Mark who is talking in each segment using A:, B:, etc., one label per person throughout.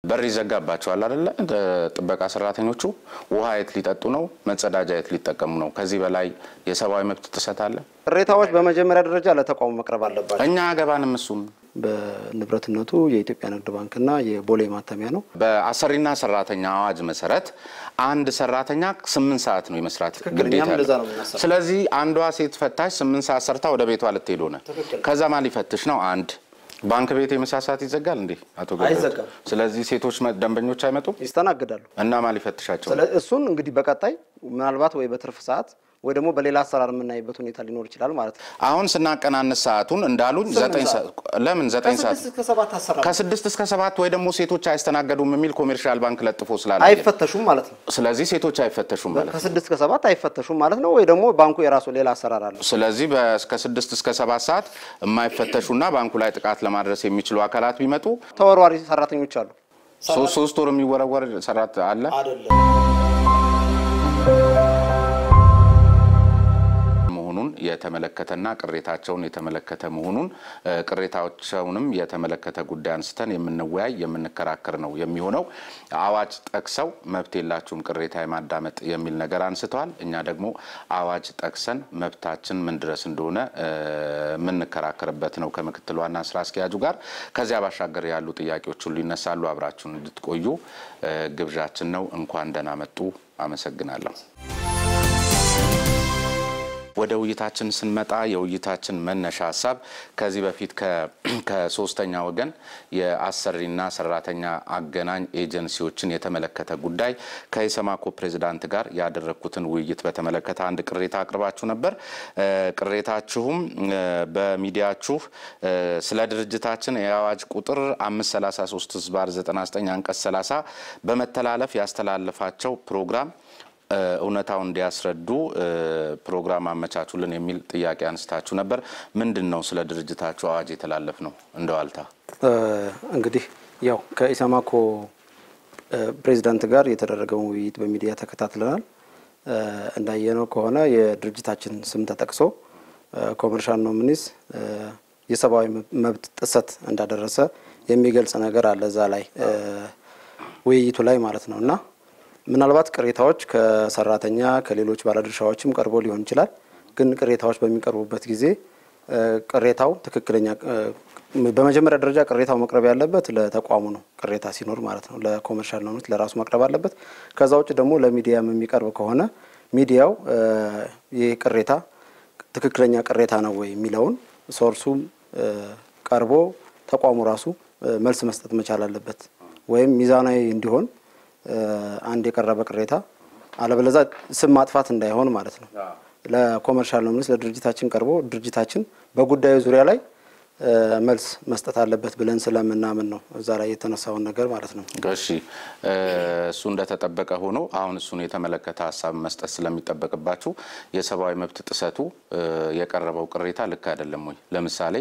A: በር ይዘጋባቸዋል አይደለ ጥበቃ ሰራተኞቹ ውሃ የት ሊጠጡ ነው መጸዳጃ የት ሊጠቀሙ ነው ከዚህ በላይ የሰብአዊ መብት ተሰጣለ
B: ቅሬታዎች በመጀመሪያ ደረጃ ለተቋሙ መቅረብ አለባቸው
A: እኛ አገባንም እሱም
B: በንብረትነቱ የኢትዮጵያ ንግድ ባንክና የቦሌ ማተሚያ ነው
A: በአሰሪና ሰራተኛ አዋጅ መሰረት አንድ ሰራተኛ 8 ሰዓት ነው የመስራት ግዴታ ስለዚህ አንዷ ሴት ፈታሽ 8 ሰዓት ሰርታ ወደ ቤቷ ልትሄድ ሆነ ከዛ ማን ሊፈትሽ ነው አንድ ባንክ ቤት የመሳሳት ይዘጋል እንዴ አቶ ገበያው ስለዚህ ሴቶች ደንበኞች አይመጡ
B: ይስተናገዳሉ
A: እና ማን ሊፈትሻቸው
B: ስለዚህ እሱን እንግዲህ በቀጣይ ምናልባት ወይ በትርፍ ሰዓት ወይ ደግሞ በሌላ አሰራር የምናይበት ሁኔታ ሊኖር ይችላል ማለት ነው
A: አሁን ስናቀናነስ ሰዓቱን እንዳሉኝ 9 ሰዓት ለምን 9 ሰዓት ከ6 እስከ 7 ወይ ደግሞ ሴቶች አይስተናገዱም የሚል ኮሜርሻል ባንክ ለጥፎ ስላለ
B: አይፈተሹም ማለት ነው
A: ስለዚህ ሴቶች አይፈተሹም ማለት
B: ከ6 እስከ 7 አይፈተሹም ማለት ነው ወይ ደግሞ ባንኩ የራሱ ሌላ አሰራር አለው
A: ስለዚህ እስከ 6 እስከ 7 ሰዓት የማይፈተሹና ባንኩ ላይ ጥቃት ለማድረስ የሚችሉ አካላት ቢመጡ
B: ተወርዋሪ ሰራተኞች አሉ
A: 3 ወር የሚወረወር ሰራት አለ
B: አይደለም
A: የተመለከተና ቅሬታቸውን የተመለከተ መሆኑን ቅሬታዎቻቸውንም የተመለከተ ጉዳይ አንስተን የምንወያይ የምንከራከር ነው የሚሆነው አዋጅ ጠቅሰው መብት የላችሁም ቅሬታ የማዳመጥ የሚል ነገር አንስተዋል እኛ ደግሞ አዋጅ ጠቅሰን መብታችን ምን ድረስ እንደሆነ ምንከራከርበት ነው ከምክትል ዋና ስራ አስኪያጁ ጋር ከዚያ ባሻገር ያሉ ጥያቄዎች ሁሉ ይነሳሉ አብራችሁን እንድትቆዩ ግብዣችን ነው እንኳን ደህና መጡ አመሰግናለሁ ወደ ውይይታችን ስንመጣ የውይይታችን መነሻ ሐሳብ ከዚህ በፊት ከሶስተኛ ወገን የአሰሪና ሰራተኛ አገናኝ ኤጀንሲዎችን የተመለከተ ጉዳይ ከኢሰማኮ ፕሬዝዳንት ጋር ያደረኩትን ውይይት በተመለከተ አንድ ቅሬታ አቅርባችሁ ነበር ቅሬታችሁም በሚዲያችሁ ስለ ድርጅታችን የአዋጅ ቁጥር 533/99 አንቀጽ 30 በመተላለፍ ያስተላልፋቸው ፕሮግራም እውነታው እንዲያስረዱ ፕሮግራም አመቻቹልን የሚል ጥያቄ አንስታችሁ ነበር ምንድነው ስለ ድርጅታችሁ አዋጅ የተላለፍ ነው እንደዋልታ
B: እንግዲህ ያው ከኢሰማኮ ፕሬዝዳንት ጋር የተደረገው ውይይት በሚዲያ ተከታትለናል እንዳየነው ከሆነ የድርጅታችን ስም ተጠቅሶ ኮመርሻል ኖሚኒስ የሰብአዊ መብት ጥሰት እንዳደረሰ የሚገልጽ ነገር አለ እዛ ላይ ውይይቱ ላይ ማለት ነውና ምናልባት ቅሬታዎች ከሰራተኛ ከሌሎች ባለድርሻዎችም ቀርቦ ሊሆን ይችላል ግን ቅሬታዎች በሚቀርቡበት ጊዜ ቅሬታው ትክክለኛ በመጀመሪያ ደረጃ ቅሬታው መቅረብ ያለበት ለተቋሙ ነው ቅሬታ ሲኖር ማለት ነው ለኮመርሻል ኖሚኒስ ለራሱ መቅረብ አለበት ከዛው ውጭ ደግሞ ለሚዲያም የሚቀርብ ከሆነ ሚዲያው የቅሬታ ትክክለኛ ቅሬታ ነው ወይ የሚለውን ሶርሱም ቀርቦ ተቋሙ ራሱ መልስ መስጠት መቻል አለበት ወይም ሚዛናዊ እንዲሆን አንድ የቀረበ ቅሬታ አለበለዛ ስም ማጥፋት እንዳይሆን ማለት ነው ለኮመርሻል ኖሚኒስ ለድርጅታችን ቀርቦ ድርጅታችን በጉዳዩ ዙሪያ ላይ መልስ መስጠት አለበት ብለን ስለምናምን ነው እዛ ላይ የተነሳውን ነገር ማለት ነው
A: እሺ እሱ እንደተጠበቀ ሆኖ አሁን እሱን የተመለከተ ሐሳብ መስጠት ስለሚጠበቅባችሁ የሰብአዊ መብት ጥሰቱ የቀረበው ቅሬታ ልክ አይደለም ወይ ለምሳሌ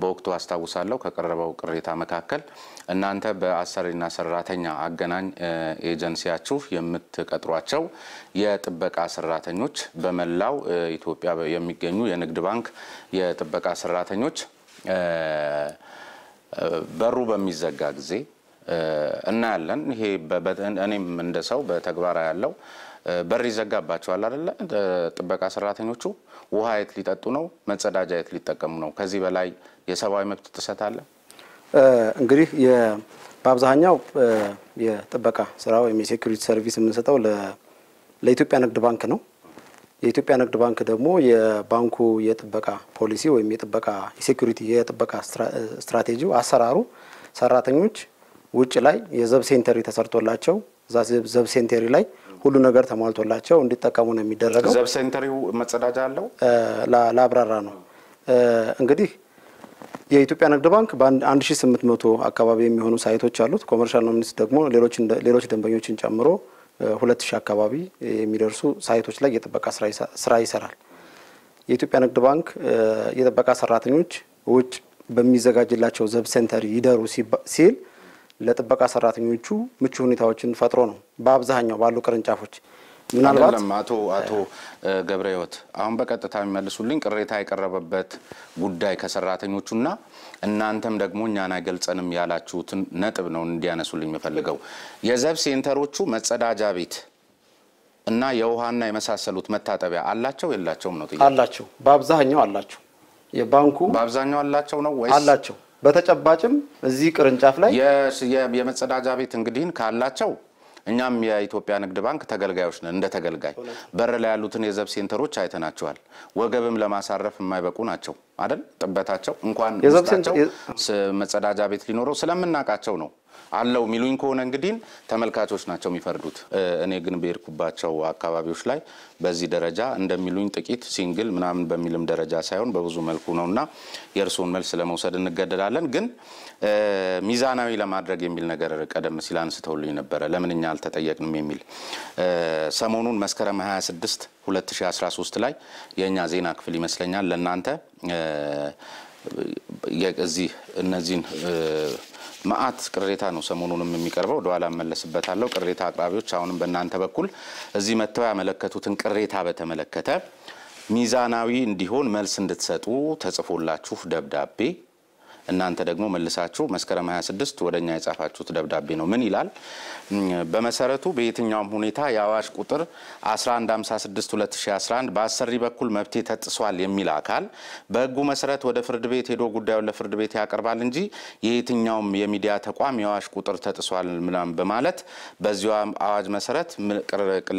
A: በወቅቱ አስተዋውሳለሁ ከቀረበው ቅሬታ መካከል እናንተ በአሰሪና ሰራተኛ አገናኝ ኤጀንሲያችሁ የምትቀጥሯቸው የጥበቃ ሰራተኞች በመላው ኢትዮጵያ የሚገኙ የንግድ ባንክ የጥበቃ ሰራተኞች በሩ በሚዘጋ ጊዜ እና ያለን ይሄ እኔም እንደሰው በተግባራ ያለው በር ይዘጋባቸዋል አይደለ ጥበቃ ሰራተኞቹ ውሃ የት ሊጠጡ ነው መጸዳጃ የት ሊጠቀሙ ነው ከዚህ በላይ የሰብአዊ መብት ጥሰት አለ
B: እንግዲህ በአብዛኛው የጥበቃ ስራ ወይም የሴኩሪቲ ሰርቪስ የምንሰጠው ለኢትዮጵያ ንግድ ባንክ ነው የኢትዮጵያ ንግድ ባንክ ደግሞ የባንኩ የጥበቃ ፖሊሲ ወይም የጥበቃ የሴኩሪቲ የጥበቃ ስትራቴጂው አሰራሩ ሰራተኞች ውጭ ላይ የዘብ ሴንተሪ ተሰርቶላቸው ዘብ ሴንተሪ ላይ ሁሉ ነገር ተሟልቶላቸው እንዲጠቀሙ ነው የሚደረገው
A: ዘብ ሴንተሪው መጸዳጃ አለው
B: ላብራራ ነው እንግዲህ የኢትዮጵያ ንግድ ባንክ በ1800 አካባቢ የሚሆኑ ሳይቶች አሉት ኮመርሻል ኖሚኒስ ደግሞ ሌሎች ደንበኞችን ጨምሮ 2000 አካባቢ የሚደርሱ ሳይቶች ላይ የጥበቃ ስራ ይሰራል የኢትዮጵያ ንግድ ባንክ የጥበቃ ሰራተኞች ውጭ በሚዘጋጅላቸው ዘብ ሴንተር ይደሩ ሲል ለጥበቃ ሰራተኞቹ ምቹ ሁኔታዎችን ፈጥሮ ነው በአብዛኛው ባሉ ቅርንጫፎች ምናልባት
A: አቶ ገብረህይወት አሁን በቀጥታ የሚመልሱልኝ ቅሬታ የቀረበበት ጉዳይ ከሰራተኞቹና እናንተም ደግሞ እኛን አይገልጸንም ያላችሁትን ነጥብ ነው እንዲያነሱልኝ የምፈልገው። የዘብ ሴንተሮቹ መጸዳጃ ቤት እና የውሃና የመሳሰሉት መታጠቢያ አላቸው የላቸውም ነው ጥያቄ?
B: አላቸው፣ በአብዛኛው አላቸው። የባንኩ
A: በአብዛኛው አላቸው ነው ወይስ
B: አላቸው? በተጨባጭም እዚህ ቅርንጫፍ ላይ
A: የመጸዳጃ ቤት እንግዲህ ካላቸው እኛም የኢትዮጵያ ንግድ ባንክ ተገልጋዮች ነን። እንደ ተገልጋይ በር ላይ ያሉትን የዘብ ሴንተሮች አይተናቸዋል። ወገብም ለማሳረፍ የማይበቁ ናቸው አይደል? ጥበታቸው እንኳን ውስጣቸው መጸዳጃ ቤት ሊኖረው ስለምናቃቸው ነው አለው ሚሉኝ ከሆነ እንግዲህ ተመልካቾች ናቸው የሚፈርዱት። እኔ ግን በርኩባቸው አካባቢዎች ላይ በዚህ ደረጃ እንደሚሉኝ ጥቂት ሲንግል ምናምን በሚልም ደረጃ ሳይሆን በብዙ መልኩ ነውና የርሶን መልስ ለመውሰድ እንገደዳለን። ግን ሚዛናዊ ለማድረግ የሚል ነገር ቀደም ሲል አንስተውልኝ ነበር። ለምንኛ አልተጠየቅንም የሚል ሰሞኑን መስከረም 26 2013 ላይ የኛ ዜና ክፍል ይመስለኛል ለናንተ የዚህ እነዚህን ማአት ቅሬታ ነው ሰሞኑንም የሚቀርበው ወደኋላ መለስበታለሁ። ቅሬታ አቅራቢዎች አሁንም በእናንተ በኩል እዚህ መተው ያመለከቱትን ቅሬታ በተመለከተ ሚዛናዊ እንዲሆን መልስ እንድትሰጡ ተጽፎላችሁ ደብዳቤ እናንተ ደግሞ መልሳችሁ መስከረም 26 ወደኛ የጻፋችሁት ደብዳቤ ነው። ምን ይላል? በመሰረቱ በየትኛውም ሁኔታ የአዋጅ ቁጥር 1156 2011 በአሰሪ በኩል መብት ተጥሷል የሚል አካል በህጉ መሰረት ወደ ፍርድ ቤት ሄዶ ጉዳዩን ለፍርድ ቤት ያቀርባል እንጂ የየትኛውም የሚዲያ ተቋም የአዋጅ ቁጥር ተጥሷል ምናምን በማለት በዚሁ አዋጅ መሰረት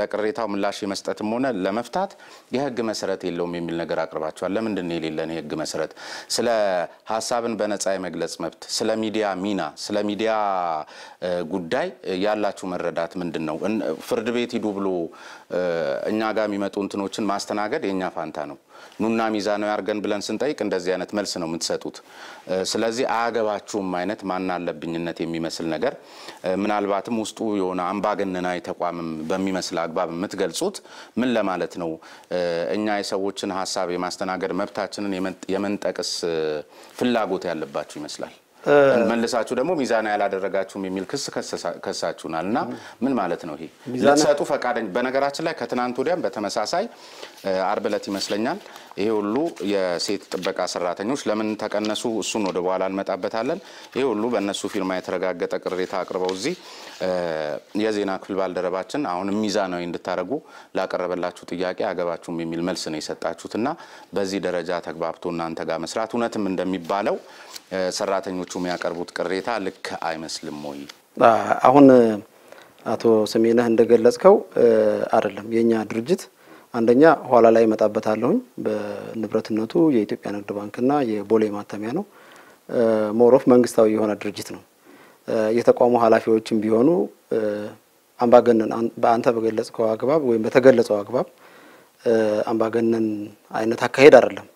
A: ለቅሬታው ምላሽ የመስጠትም ሆነ ለመፍታት የህግ መሰረት የለውም የሚል ነገር አቅርባችኋል። ለምንድን ነው የሌለን የህግ መሰረት? ስለ ሐሳብን በነጻ የመግለጽ መብት፣ ስለ ሚዲያ ሚና፣ ስለ ሚዲያ ጉዳይ ያላችሁ መረዳት ምንድነው? ፍርድ ቤት ሂዱ ብሎ እኛ ጋር የሚመጡ እንትኖችን ማስተናገድ የኛ ፋንታ ነው። ኑና ሚዛናዊ አርገን ብለን ስንጠይቅ እንደዚህ አይነት መልስ ነው የምትሰጡት። ስለዚህ አያገባችሁም አይነት ማን አለብኝነት የሚመስል ነገር ምናልባትም ውስጡ የሆነ አምባገነናዊ ተቋምም በሚመስል አግባብ የምትገልጹት ምን ለማለት ነው? እኛ የሰዎችን ሐሳብ የማስተናገድ መብታችንን የመንጠቅስ ፍላጎት ያለባችሁ ይመስላል። መልሳችሁ ደግሞ ሚዛና ያላደረጋችሁም የሚል ክስ ከሳችሁናልና ምን ማለት ነው ይሄ? ለሰጡ ፈቃደኝ በነገራችን ላይ ከትናንት ወዲያም በተመሳሳይ አርብ ዕለት ይመስለኛል ይሄ ሁሉ የሴት ጥበቃ ሰራተኞች ለምን ተቀነሱ እሱን ወደ በኋላ እንመጣበታለን። ይሄ ሁሉ በእነሱ ፊርማ የተረጋገጠ ቅሬታ አቅርበው እዚህ የዜና ክፍል ባልደረባችን አሁን ሚዛናዊ እንድታረጉ ላቀረበላችሁ ጥያቄ አገባችሁም የሚል መልስ ነው የሰጣችሁትና በዚህ ደረጃ ተግባብቶ እናንተ ጋር መስራት እውነትም እንደሚባለው ሰራተኞቹ የሚያቀርቡት ቅሬታ ልክ አይመስልም ወይ?
B: አሁን አቶ ሰሜነህ እንደገለጽከው አይደለም። የኛ ድርጅት አንደኛ ኋላ ላይ መጣበታለሁኝ በንብረትነቱ የኢትዮጵያ ንግድ ባንክና የቦሌ ማተሚያ ነው። ሞሮፍ መንግስታዊ የሆነ ድርጅት ነው። የተቋሙ ኃላፊዎችም ቢሆኑ አምባገነን በአንተ በገለጽከው አግባብ ወይም በተገለጸው አግባብ አምባገነን አይነት አካሄድ አይደለም።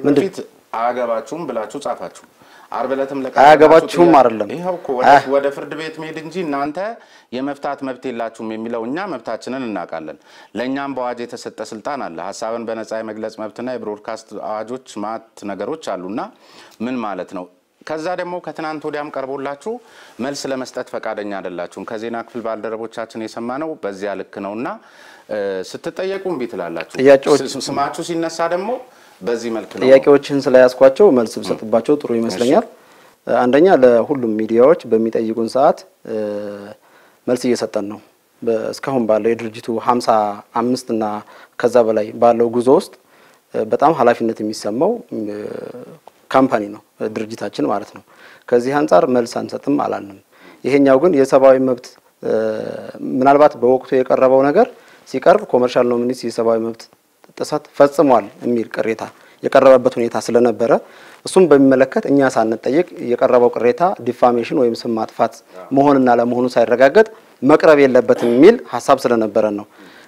A: ምንድነው አገባችሁም ብላችሁ ጻፋችሁ? አርበለትም
B: አያገባችሁም አይደለም።
A: ይሄው እኮ ወደ ፍርድ ቤት መሄድ እንጂ እናንተ የመፍታት መብት የላችሁም የሚለው እኛ መብታችንን እናቃለን። ለኛም በአዋጅ የተሰጠ ስልጣን አለ። ሐሳብን በነጻ የመግለጽ መብትና የብሮድካስት አዋጆች ማት ነገሮች አሉና ምን ማለት ነው? ከዛ ደግሞ ከትናንት ወዲያም ቀርቦላችሁ መልስ ለመስጠት ፈቃደኛ አይደላችሁም። ከዜና ክፍል ባልደረቦቻችን የሰማነው በዚያ ልክ ነውና ስትጠየቁም ቢትላላችሁ ስማችሁ ሲነሳ ደግሞ በዚህ መልኩ ነው።
B: ጥያቄዎችን ስለያስኳቸው መልስ ብሰጥባቸው ጥሩ ይመስለኛል። አንደኛ ለሁሉም ሚዲያዎች በሚጠይቁን ሰዓት መልስ እየሰጠን ነው። እስካሁን ባለው የድርጅቱ 55 እና ከዛ በላይ ባለው ጉዞ ውስጥ በጣም ኃላፊነት የሚሰማው ካምፓኒ ነው ድርጅታችን ማለት ነው። ከዚህ አንፃር መልስ አንሰጥም አላልንም። ይሄኛው ግን የሰብአዊ መብት ምናልባት በወቅቱ የቀረበው ነገር ሲቀርብ ኮመርሻል ኖሚኒስ የሰብአዊ መብት ጥሰት ፈጽሟል የሚል ቅሬታ የቀረበበት ሁኔታ ስለነበረ እሱም በሚመለከት እኛ ሳንጠይቅ የቀረበው ቅሬታ ዲፋሜሽን ወይም ስም ማጥፋት መሆንና ለመሆኑ ሳይረጋገጥ መቅረብ የለበትም የሚል ሐሳብ ስለነበረ ነው።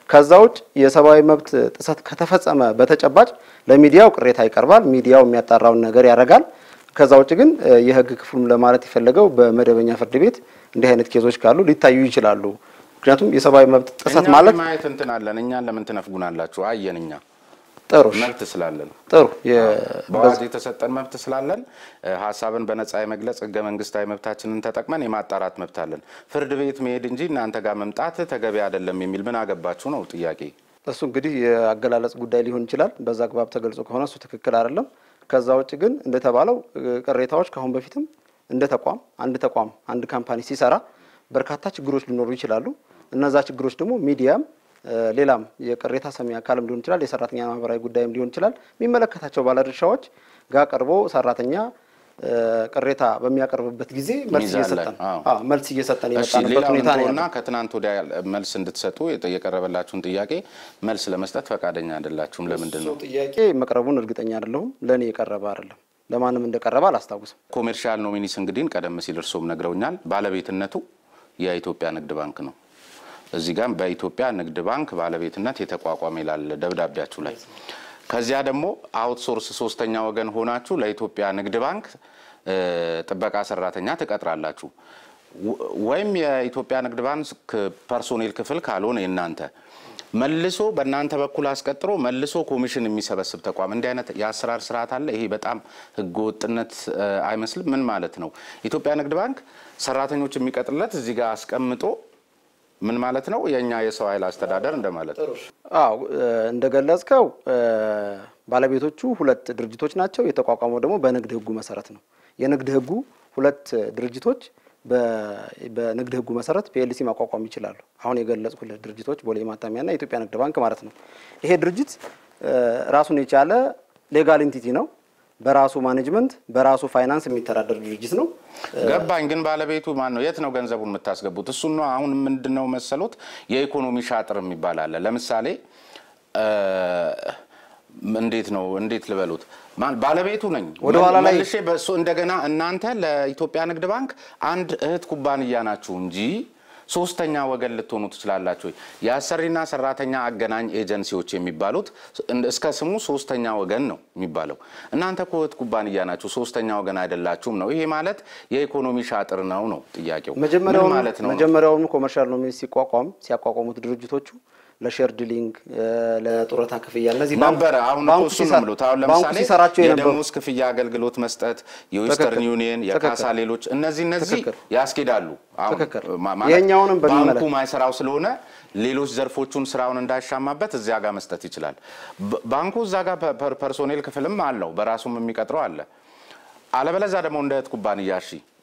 B: ከዛው የሰብአዊ መብት ጥሰት ከተፈጸመ በተጨባጭ ለሚዲያው ቅሬታ ይቀርባል። ሚዲያው የሚያጣራውን ነገር ያረጋል። ከዛው ግን የህግ ክፍሉም ለማለት ይፈልገው በመደበኛ ፍርድ ቤት እንዲህ አይነት ኬዞች ካሉ ሊታዩ ይችላሉ። ምክንያቱም የሰብአዊ መብት ጥሰት ማለት
A: ማየት እንትናለን እኛን ለምን ተነፍጉናላችሁ? አየንኛ መብት ስላለን
B: ጥሩ
A: በአዋጅ የተሰጠን መብት ስላለን ሐሳብን በነጻ የመግለጽ ህገ መንግስታዊ መብታችንን ተጠቅመን የማጣራት መብት አለን። ፍርድ ቤት መሄድ እንጂ እናንተ ጋር መምጣት ተገቢ አይደለም የሚል ምን አገባችሁ ነው ጥያቄ።
B: እሱ እንግዲህ የአገላለጽ ጉዳይ ሊሆን ይችላል። በዛ አግባብ ተገልጾ ከሆነ እሱ ትክክል አይደለም። ከዛ ውጭ ግን እንደተባለው ቅሬታዎች ካሁን በፊትም እንደ ተቋም አንድ ካምፓኒ ሲሰራ በርካታ ችግሮች ሊኖሩ ይችላሉ። እነዛ ችግሮች ደግሞ ሚዲያም ሌላም የቅሬታ ሰሚ አካልም ሊሆን ይችላል፣ የሰራተኛ ማህበራዊ ጉዳይም ሊሆን ይችላል፣ የሚመለከታቸው ባለድርሻዎች ጋር ቀርቦ ሰራተኛ ቅሬታ በሚያቀርብበት ጊዜ መልስ እየሰጠን የመጣንበት ሁኔታ ነው
A: እና ከትናንት ወዲያ መልስ እንድትሰጡ የቀረበላችሁን ጥያቄ መልስ ለመስጠት ፈቃደኛ አይደላችሁም። ለምንድን ነው?
B: ጥያቄ መቅረቡን እርግጠኛ አይደለሁም። ለኔ የቀረበ አይደለም፣ ለማንም እንደቀረበ አላስታውስም።
A: ኮሜርሻል ኖሚኒስ እንግዲህ ቀደም ሲል እርሶም ነግረውኛል፣ ባለቤትነቱ የኢትዮጵያ ንግድ ባንክ ነው። እዚህ ጋር በኢትዮጵያ ንግድ ባንክ ባለቤትነት የተቋቋመ ይላል ደብዳቤያችሁ ላይ። ከዚያ ደግሞ አውትሶርስ ሶስተኛ ወገን ሆናችሁ ለኢትዮጵያ ንግድ ባንክ ጥበቃ ሰራተኛ ተቀጥራላችሁ። ወይም የኢትዮጵያ ንግድ ባንክ ፐርሶኔል ክፍል ካልሆነ እናንተ መልሶ በእናንተ በኩል አስቀጥሮ መልሶ ኮሚሽን የሚሰበስብ ተቋም እንዲህ አይነት የአሰራር ስርዓት አለ። ይሄ በጣም ህገወጥነት አይመስልም? ምን ማለት ነው? ኢትዮጵያ ንግድ ባንክ ሰራተኞች የሚቀጥርለት እዚህ ጋር አስቀምጦ ምን ማለት ነው? የኛ የሰው ኃይል አስተዳደር እንደማለት ነው።
B: አዎ እንደገለጽከው ባለቤቶቹ ሁለት ድርጅቶች ናቸው። የተቋቋመው ደግሞ በንግድ ህጉ መሰረት ነው። የንግድ ህጉ ሁለት ድርጅቶች በንግድ ህጉ መሰረት ፒኤልሲ ማቋቋም ይችላሉ። አሁን የገለጽኩልህ ድርጅቶች ቦሌ ማተሚያና የኢትዮጵያ ንግድ ባንክ ማለት ነው። ይሄ ድርጅት ራሱን የቻለ ሌጋል ኢንቲቲ ነው። በራሱ ማኔጅመንት በራሱ ፋይናንስ የሚተዳደር ድርጅት ነው።
A: ገባኝ። ግን ባለቤቱ ማን ነው? የት ነው ገንዘቡን የምታስገቡት? እሱ ነው። አሁን ምንድነው መሰሎት የኢኮኖሚ ሻጥር የሚባል አለ። ለምሳሌ እንዴት ልበሉት? ባለቤቱ ነኝ
B: ወደ ኋላ ላይ
A: መልሼ በሱ እንደገና እናንተ ለኢትዮጵያ ንግድ ባንክ አንድ እህት ኩባንያ ናችሁ እንጂ ሶስተኛ ወገን ልትሆኑ ትችላላችሁ። የአሰሪና ሰራተኛ አገናኝ ኤጀንሲዎች የሚባሉት እስከ ስሙ ሶስተኛ ወገን ነው የሚባለው። እናንተ እህት ኩባንያ ናችሁ፣ ሶስተኛ ወገን አይደላችሁም ነው። ይሄ ማለት የኢኮኖሚ ሻጥር ነው ጥያቄው።
B: መጀመሪያውኑ ኮመርሻል ኖሚኒ ሲያቋቋሙት ድርጅቶቹ ለሼር ዲሊንግ ለጡረታ ክፍያ እነዚህ
A: ነበር። አሁን እሱ ነው ማለት አሁን ለምሳሌ የደሞዝ ክፍያ አገልግሎት መስጠት የዌስተርን ዩኒየን የካሳ ሌሎች እነዚህ ያስኬዳሉ።
B: የኛውንም
A: ባንኩ ማይሰራው ስለሆነ ሌሎች ዘርፎቹን ስራውን እንዳይሻማበት እዚያ ጋር መስጠት ይችላል። ባንኩ እዛ ጋር ፐርሶኔል ክፍልም አለው፣ በራሱም የሚቀጥረው አለ። አለበለዚያ ደግሞ እንደ ኩባንያ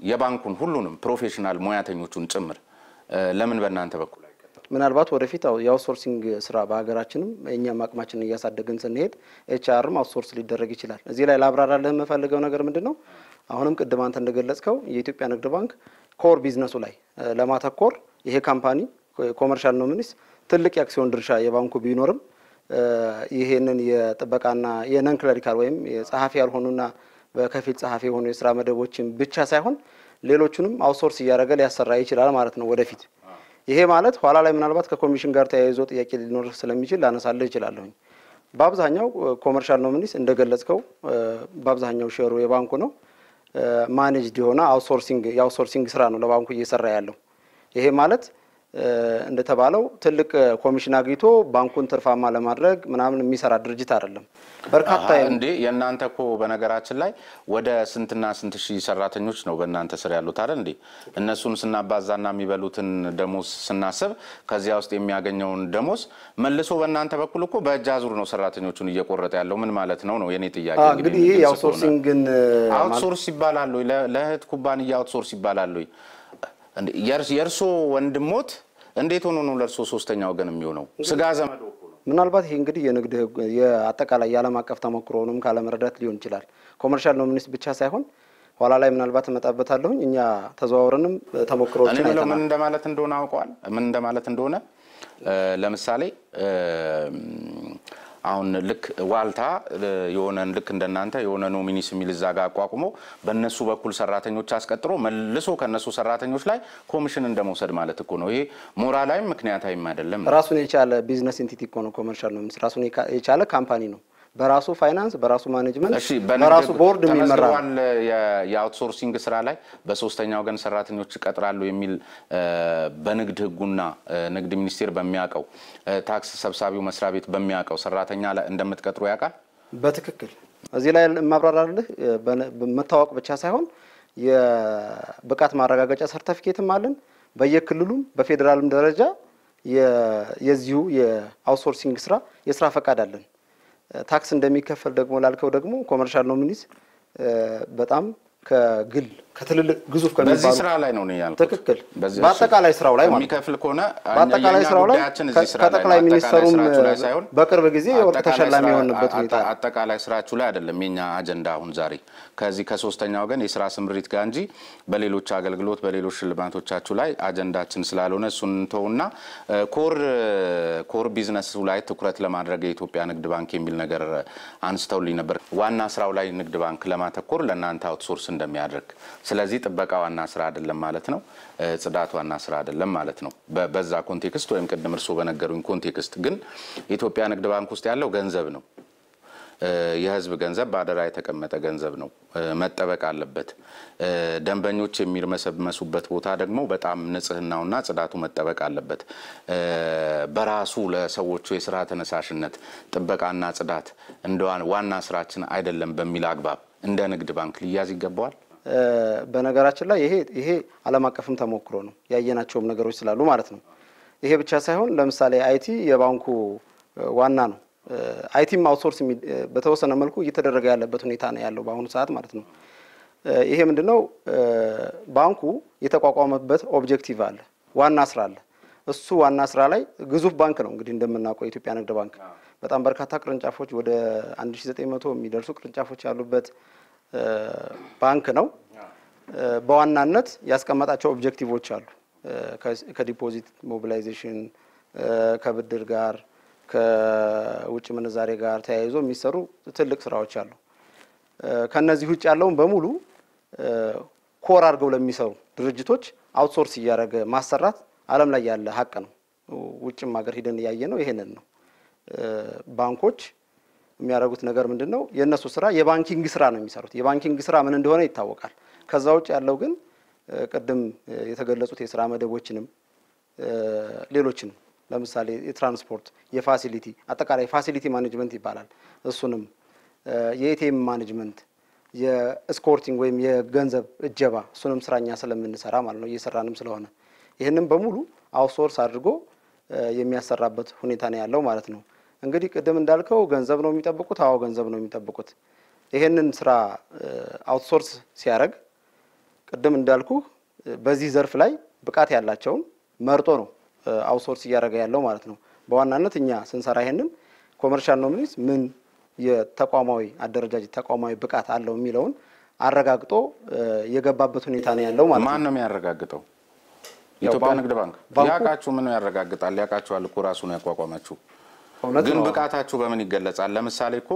A: የባንኩን ሁሉንም ፕሮፌሽናል ሙያተኞቹን ጭምር ለምን በእናንተ በኩል
B: ምናልባት ወደፊት የአውትሶርሲንግ ስራ በሀገራችንም እኛም አቅማችንን እያሳደግን ስንሄድ ኤችአርም አውትሶርስ ሊደረግ ይችላል። እዚህ ላይ ላብራራልህ የምፈልገው ነገር ምንድነው? አሁንም ቅድም አንተ እንደገለጽከው የኢትዮጵያ ንግድ ባንክ ኮር ቢዝነሱ ላይ ለማተኮር ይሄ ካምፓኒ ኮመርሻል ኖሚኒስ ትልቅ የአክሲዮን ድርሻ የባንኩ ቢኖርም ይሄንን የጥበቃና የነን ክለሪካል ወይም የጸሐፊ ያልሆኑና በከፊል ጸሐፊ የሆኑ የስራ መደቦችን ብቻ ሳይሆን ሌሎቹንም አውትሶርስ እያደረገ ሊያሰራ ይችላል ማለት ነው ወደፊት። ይሄ ማለት ኋላ ላይ ምናልባት ከኮሚሽን ጋር ተያይዞ ጥያቄ ሊኖር ስለሚችል ላነሳልህ ይችላልኝ። በአብዛኛው ኮመርሻል ኖሚኒስ እንደገለጽከው በአብዛኛው ሼሩ የባንኩ ነው። ማኔጅድ የሆነ የአውትሶርሲንግ ስራ ነው ለባንኩ እየሰራ ያለው። ይሄ ማለት እንደተባለው ትልቅ ኮሚሽን አግኝቶ ባንኩን ትርፋማ ለማድረግ ምናምን የሚሰራ ድርጅት አይደለም። በርካታ
A: የእናንተ እኮ በነገራችን ላይ ወደ ስንትና ስንት ሺህ ሰራተኞች ነው በእናንተ ስር ያሉት አይደል እንዴ? እነሱን ስናባዛና የሚበሉትን ደሞዝ ስናስብ ከዚያ ውስጥ የሚያገኘውን ደሞዝ መልሶ በእናንተ በኩል እኮ በእጅ አዙር ነው ሰራተኞቹን እየቆረጠ ያለው። ምን ማለት ነው የኔ ጥያቄ።
B: እንግዲህ የአውትሶርሲንግን
A: አውትሶርስ ይባላል ወይ ለእህት ኩባንያ አውትሶርስ ይባላል ወይ? የርሶ ወንድሞት እንዴት ሆኖ ነው ለርሶ ሶስተኛ ወገን የሚሆነው? ስጋ ዘመዶ እኮ ነው።
B: ምናልባት ይሄ እንግዲህ የንግድ የአጠቃላይ የዓለም አቀፍ ተሞክሮንም ካለመረዳት ሊሆን ይችላል። ኮመርሻል ኖሚኒስ ብቻ ሳይሆን ኋላ ላይ ምናልባት መጣበታለሁ እኛ ተዘዋውረንም ተሞክሮችን አይተናል።
A: ምን እንደማለት እንደሆነ አውቀዋል። ምን እንደማለት እንደሆነ ለምሳሌ አሁን ልክ ዋልታ የሆነን ልክ እንደናንተ የሆነ ኖሚኒስ የሚል ዛጋ አቋቁሞ በእነሱ በኩል ሰራተኞች አስቀጥሮ መልሶ ከነሱ ሰራተኞች ላይ ኮሚሽን እንደመውሰድ ማለት እኮ ነው። ይሄ ሞራላዊም ምክንያታዊም አይደለም።
B: ራሱን የቻለ ቢዝነስ ኢንቲቲ እኮ ነው ኮመርሻል ኖሚኒስ። ራሱን የቻለ ካምፓኒ ነው በራሱ ፋይናንስ በራሱ ማኔጅመንት በራሱ ቦርድ የሚመራ
A: የአውትሶርሲንግ ስራ ላይ በሶስተኛው ወገን ሰራተኞች ይቀጥራሉ የሚል በንግድ ህጉና ንግድ ሚኒስቴር በሚያቀው ታክስ ሰብሳቢው መስሪያ ቤት በሚያቀው ሰራተኛ ላይ እንደምትቀጥሩ ያውቃል
B: በትክክል እዚህ ላይ ማብራራልህ በመታወቅ ብቻ ሳይሆን የብቃት ማረጋገጫ ሰርቲፊኬትም አለን በየክልሉም በፌደራልም ደረጃ የዚሁ የአውትሶርሲንግ ስራ የስራ ፈቃድ አለን ታክስ እንደሚከፈል ደግሞ ላልከው ደግሞ ኮመርሻል ኖሚኒስ በጣም ከግል ከትልልቅ ግዙፍ ከሚባሉ
A: በዚህ ስራ ላይ ነው ያልኩት
B: ትክክል በአጠቃላይ ስራው ላይ ማለት
A: የሚከፍል ከሆነ
B: በአጠቃላይ ስራው ላይ ከጠቅላይ ሚኒስትሩም በቅርብ ጊዜ ወርቅ ተሸላሚ የሆነበት ሁኔታ
A: አጠቃላይ ስራችሁ ላይ አይደለም የኛ አጀንዳ አሁን ዛሬ ከዚህ ከሶስተኛው ወገን የስራ ስምሪት ጋር እንጂ በሌሎች አገልግሎት በሌሎች ሽልማቶቻችሁ ላይ አጀንዳችን ስላልሆነ እሱን ተውና ኮር ቢዝነስ ላይ ትኩረት ለማድረግ የኢትዮጵያ ንግድ ባንክ የሚል ነገር አንስተውልኝ ነበር ዋና ስራው ላይ ንግድ ባንክ ለማተኮር ለናንተ አውትሶርስ እንደሚያደርግ ስለዚህ ጥበቃ ዋና ስራ አይደለም ማለት ነው ጽዳት ዋና ስራ አይደለም ማለት ነው በዛ ኮንቴክስት ወይም ቀደም እርሶ በነገሩኝ ኮንቴክስት ግን ኢትዮጵያ ንግድ ባንክ ውስጥ ያለው ገንዘብ ነው የህዝብ ገንዘብ ባደራ የተቀመጠ ገንዘብ ነው መጠበቅ አለበት ደንበኞች የሚርመሰመሱበት ቦታ ደግሞ በጣም ንጽህናውና ጽዳቱ መጠበቅ አለበት በራሱ ለሰዎቹ የሥራ ተነሳሽነት ጥበቃና ጽዳት እንደዋን ዋና ስራችን አይደለም በሚል አግባብ እንደ ንግድ ባንክ ሊያዝ ይገባዋል
B: በነገራችን ላይ ይሄ ዓለም አቀፍም ተሞክሮ ነው ያየናቸው ነገሮች ስላሉ ማለት ነው ይሄ ብቻ ሳይሆን ለምሳሌ አይቲ የባንኩ ዋና ነው አይቲም አውትሶርስ በተወሰነ መልኩ እየተደረገ ያለበት ሁኔታ ነው ያለው በአሁኑ ሰዓት ማለት ነው ይሄ ምንድነው ባንኩ የተቋቋመበት ኦብጀክቲቭ አለ ዋና ስራ አለ እሱ ዋና ስራ ላይ ግዙፍ ባንክ ነው እንግዲህ እንደምናውቀው ኢትዮጵያ ንግድ ባንክ በጣም በርካታ ቅርንጫፎች ወደ 1900 የሚደርሱ ቅርንጫፎች ያሉበት ባንክ ነው በዋናነት ያስቀመጣቸው ኦብጀክቲቮች አሉ ከዲፖዚት ሞቢላይዜሽን ከብድር ጋር ከውጭ ምንዛሬ ጋር ተያይዞ የሚሰሩ ትልቅ ስራዎች አሉ ከነዚህ ውጭ ያለውን በሙሉ ኮር አድርገው ለሚሰሩ ድርጅቶች አውትሶርስ እያደረገ ማሰራት ዓለም ላይ ያለ ሀቅ ነው ውጭም ሀገር ሄደን ያያየነው ይሄንን ነው ባንኮች የሚያደርጉት ነገር ምንድነው የነሱ ስራ የባንኪንግ ስራ ነው የሚሰሩት የባንኪንግ ስራ ምን እንደሆነ ይታወቃል ከዛው ውጭ ያለው ግን ቀደም የተገለጹት የስራ መደቦችንም ሌሎችንም ለምሳሌ የትራንስፖርት የፋሲሊቲ አጠቃላይ ፋሲሊቲ ማኔጅመንት ይባላል እሱንም የኤቲኤም ማኔጅመንት የስኮርቲንግ ወይም የገንዘብ እጀባ እሱንም ስራኛ ስለምንሰራ ማለት ነው እየሰራንም ስለሆነ ይሄንን በሙሉ አውትሶርስ አድርጎ የሚያሰራበት ሁኔታ ነው ያለው ማለት ነው እንግዲህ ቀደም እንዳልከው ገንዘብ ነው የሚጠብቁት አዎ ገንዘብ ነው የሚጠብቁት ይሄንን ስራ አውትሶርስ ሲያረግ ቀደም እንዳልኩ በዚህ ዘርፍ ላይ ብቃት ያላቸው መርጦ ነው አውትሶርስ ያረጋ ያለው ማለት ነው በዋናነት እኛ ስንሰራ ይሄንን ኮመርሻል ኖሚኒስ ምን የተቋማዊ አደረጃጀት ተቋማዊ ብቃት አለው የሚለውን አረጋግጦ የገባበት ሁኔታ ነው ያለው ማለት ነው
A: ማን ነው የሚያረጋግጠው ኢትዮጵያ ንግድ ባንክ ያቃችሁ ምን ያረጋግጣል ያቃችኋል እኮ ራሱ ነው ያቋቋማችሁ ግን ብቃታችሁ በምን ይገለጻል ለምሳሌ እኮ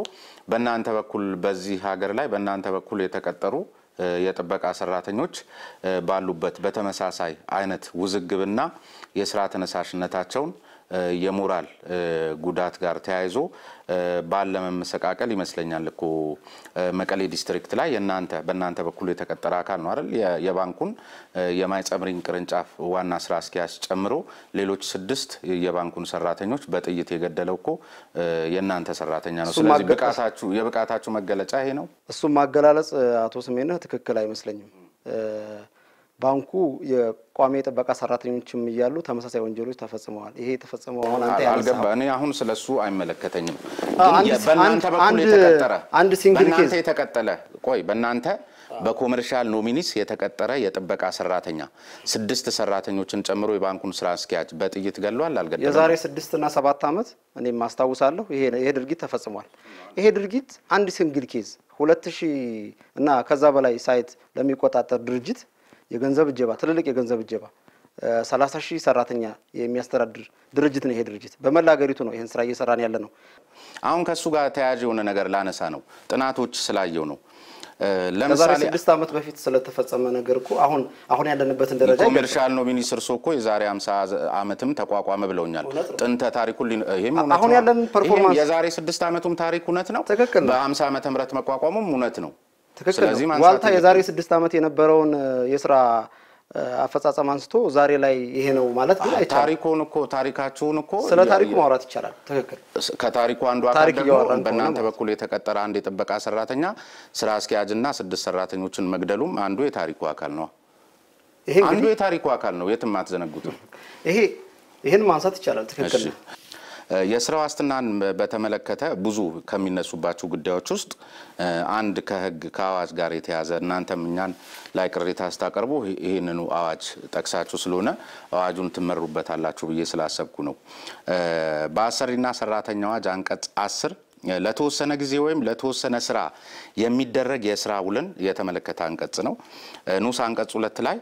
A: በእናንተ በኩል በዚህ ሀገር ላይ በእናንተ በኩል የተቀጠሩ የጥበቃ ሰራተኞች ባሉበት በተመሳሳይ አይነት ውዝግብና የሥራ ተነሳሽነታቸውን የሞራል ጉዳት ጋር ተያይዞ ባለመመሰቃቀል ይመስለኛል እኮ መቀሌ ዲስትሪክት ላይ በእናንተ በኩል የተቀጠረ አካል ነው አይደል የባንኩን የማይጸምሪን ቅርንጫፍ ዋና ስራ አስኪያጅ ጨምሮ ሌሎች 6 የባንኩን ሰራተኞች በጥይት የገደለው እኮ የእናንተ ሰራተኛ ነው ስለዚህ የብቃታችሁ መገለጫ ይሄ ነው
B: እሱም ማገላለጽ አቶ ስሜነህ ትክክል አይመስለኝም ባንኩ የቋሚ ጥበቃ ሰራተኞችም ይያሉ ተመሳሳይ ወንጀሎች ተፈጽመዋል ይሄ ተፈጽመው አሁን አንተ
A: ያልገባኝ አሁን ስለሱ አይመለከተኝም በእናንተ በኩል የተቀጠረ
B: አንድ ሲንግል ኬዝ
A: በእናንተ የተቀጠለ በእናንተ በኮመርሻል ኖሚኒስ የተቀጠረ የጥበቃ ሰራተኛ 6 ሰራተኞችን ጨምሮ የባንኩን ስራ አስኪያጅ በጥይት ገሏል አልገደለም
B: የዛሬ 6 እና 7 አመት እኔም ማስተዋውሳለሁ ይሄ ድርጊት ተፈጽሟል ይሄ ድርጊት አንድ ሲንግል ኬዝ 2000 እና ከዛ በላይ ሳይት ለሚቆጣጠር ድርጅት የገንዘብ እጀባ ትልልቅ የገንዘብ እጀባ 30000 ሰራተኛ የሚያስተዳድር ድርጅት ነው ይሄ ድርጅት በመላገሪቱ ነው ይሄን ስራ እየሰራን ያለ ነው
A: አሁን ከሱ ጋር ተያያዥ የሆነ ነገር ላነሳ ነው ጥናቶች ስላየው ነው
B: ለምሳሌ 6 ዓመት በፊት ስለተፈጸመ ነገር እኮ አሁን ያለንበትን ደረጃ
A: ኮሜርሻል ነው ሚኒስትር ሶኮ የዛሬ 50 ዓመትም ተቋቋመ ብለውኛል ጥንተ ታሪኩን ይሄም ነው
B: አሁን ያለን ፐርፎርማንስ
A: የዛሬ 6 ዓመቱም ታሪክ እውነት ነው በ50 ዓመተ ምህረት መቋቋሙም እውነት ነው
B: ስለዚህ ዋልታ የዛሬ 6 ዓመት የነበረውን የሥራ አፈጻጸም አንስቶ ዛሬ ላይ ይሄ ነው ማለት ግን አይቻልም
A: ታሪካችሁን እኮ
B: ስለ ታሪኩ ማውራት ይቻላል ትክክል
A: ከታሪኩ አንዱ አካል ደግሞ በእናንተ በኩል የተቀጠረ አንድ የጥበቃ ሰራተኛ ስራ አስኪያጅና 6 ሰራተኞችን መግደሉም አንዱ የታሪኩ አካል ነው አንዱ የታሪኩ አካል ነው የትም አትዘነጉትም
B: ይሄን ማንሳት ይቻላል ትክክል ነው
A: የሥራ ዋስትናን በተመለከተ ብዙ ከሚነሱባቸው ጉዳዮች ውስጥ አንድ ከህግ ከአዋጅ ጋር የተያዘ እናንተም እኛን ላይ ቅሬታ አስተቀርቡ ይሄንኑ አዋጅ ጠቅሳችሁ ስለሆነ አዋጁን ትመሩበታላችሁ ብዬ ስላሰብኩ ነው በአሰሪና ሰራተኛ አዋጅ አንቀጽ 10 ለተወሰነ ጊዜ ወይም ለተወሰነ ስራ የሚደረግ የሥራ ውልን የተመለከተ አንቀጽ ነው ንዑስ አንቀጽ 2 ላይ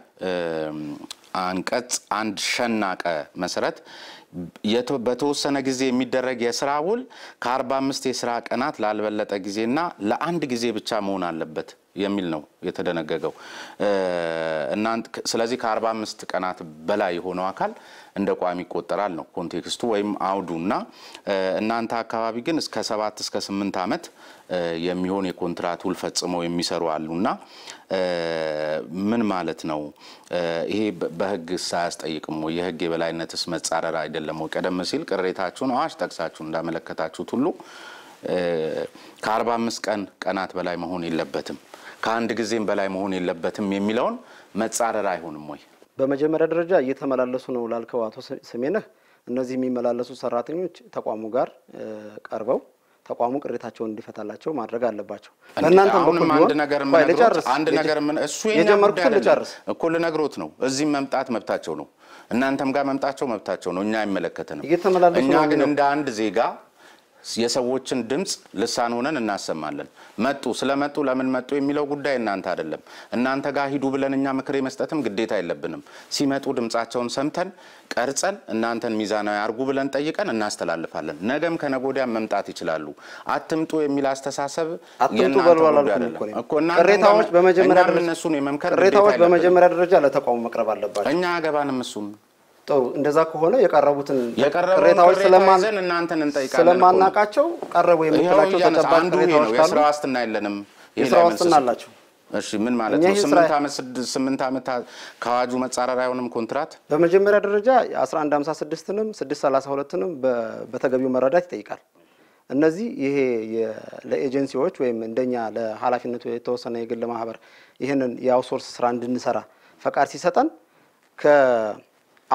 A: አንቀጽ 1 ሸናቀ መሰረት በተወሰነ ጊዜ የሚደረግ የሥራ ውል ከ45 የሥራ ቀናት ላልበለጠ ጊዜና ለአንድ ጊዜ ብቻ መሆን አለበት የሚል ነው የተደነገገው ስለዚህ ከ45 ቀናት በላይ የሆነው አካል እንደ ቋሚ ይቆጠራል ነው ኮንቴክስቱ ወይም አውዱና እናንተ አካባቢ ግን እስከ 7 እስከ 8 ዓመት የሚሆን የኮንትራት ውል ፈጽመው የሚሰሩ አሉና ምን ማለት ነው ይሄ በህግ ሳያስጠይቅም ወይ የህግ የበላይነትስ መጻረር አይደለም ወይ ቀደም ሲል ቅሬታችሁን አዋጅ ጠቅሳችሁ እንዳመለከታችሁት ሁሉ ከ45 ቀናት በላይ መሆን የለበትም ከአንድ ጊዜም በላይ መሆን የለበትም የሚለውን መጻረር አይሆንም ወይ
B: በመጀመሪያ ደረጃ እየተመላለሱ ነው ላልከው አቶ ሰሜነህ እነዚህ የሚመላለሱ ሰራተኞች ተቋሙ ጋር ቀርበው ተቋሙ ቅሬታቸውን እንዲፈታላቸው ማድረግ አለባቸው ለእናንተ በኩል
A: አንድ ነገር ምን እሱ የጀመርኩት ልጨርስ እኮ ለነግሮት ነው እዚህ መምጣት መብታቸው ነው እናንተም ጋር መምጣቸው ነው እኛ አይመለከተንም እኛ ግን እንደ አንድ ዜጋ የሰዎችን ድምጽ ልሳን ሆነን እናሰማለን ስለመጡ ለምን መጡ የሚለው ጉዳይ እናንተ አይደለም እናንተ ጋር ሂዱ ብለንኛ ምክር መስጠትም ግዴታ የለብንም ሲመጡ ድምጻቸውን ሰምተን ቀርጸን እናንተን ሚዛናዊ አርጉ ብለን ጠይቀን እናስተላልፋለን ነገም ከነጎዲያ መምጣት ይችላሉ አትምጡ የሚል አስተሳሰብ
B: ቅሬታዎች በመጀመሪያ ደረጃ ለተቋሙ መቅረብ አለባቸው
A: እኛ አገባንም እሱም
B: እንደዛ ከሆነ የቀረቡትን ቅሬታዎች ስለማናቃቸው ቀረቡ የሚከላቸው ተጨባጭ ቅሬታዎች
A: የሥራ ዋስትና የለንም
B: የሥራ ዋስትና አላቸው
A: እሺ ምን ማለት ነው 8 ዓመት ከአዋጁ መጻረር አይሆንም ኮንትራት
B: በመጀመሪያ ደረጃ 1156ንም 632ንም በተገቢው መረዳት ይጠይቃል እነዚህ ይሄ ለኤጀንሲዎች ወይም እንደኛ ለኃላፊነቱ የተወሰነ የግል ማህበር ይሄንን የአውትሶርስ ስራ እንድንሰራ ፈቃድ ሲሰጠን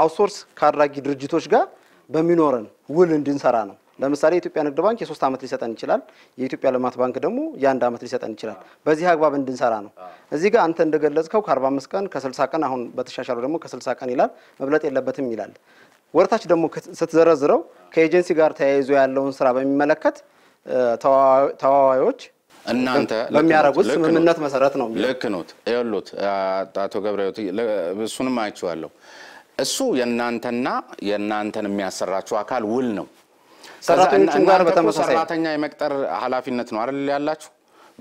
B: አውትሶርስ ካድራጊ ድርጅቶች ጋር በሚኖረን ውል እንድንሰራ ነው ለምሳሌ የኢትዮጵያ ንግድ ባንክ የ3 ዓመት ሊሰጠን ይችላል የኢትዮጵያ ልማት ባንክ ደግሞ የ1 ዓመት ሊሰጠን ይችላል በዚህ አግባብ እንድንሰራ ነው እዚህ ጋር አንተ እንደገለጽከው ከ45 ቀን ከ60 ቀን አሁን በተሻሻለው ደግሞ ከ60 ቀን ይላል መብለጥ የለበትም ይላል ወርታች ደግሞ ስትዘረዝረው ከኤጀንሲ ጋር ተያይዞ ያለውን ስራ በሚመለከት ተዋዋዮች እናንተ በሚያረጉት ስምምነት መሰረት ነው
A: ልክ ነው ይኸውልዎት አቶ ገብረህይወት እሱንም አይቼዋለሁ እሱ የናንተን የሚያሰራችሁ አካል ውል ነው
B: ሰራተኞችን ጋር በተመሳሳይ
A: ሰራተኛ የመቅጠር ኃላፊነት ነው አይደል ያላችሁ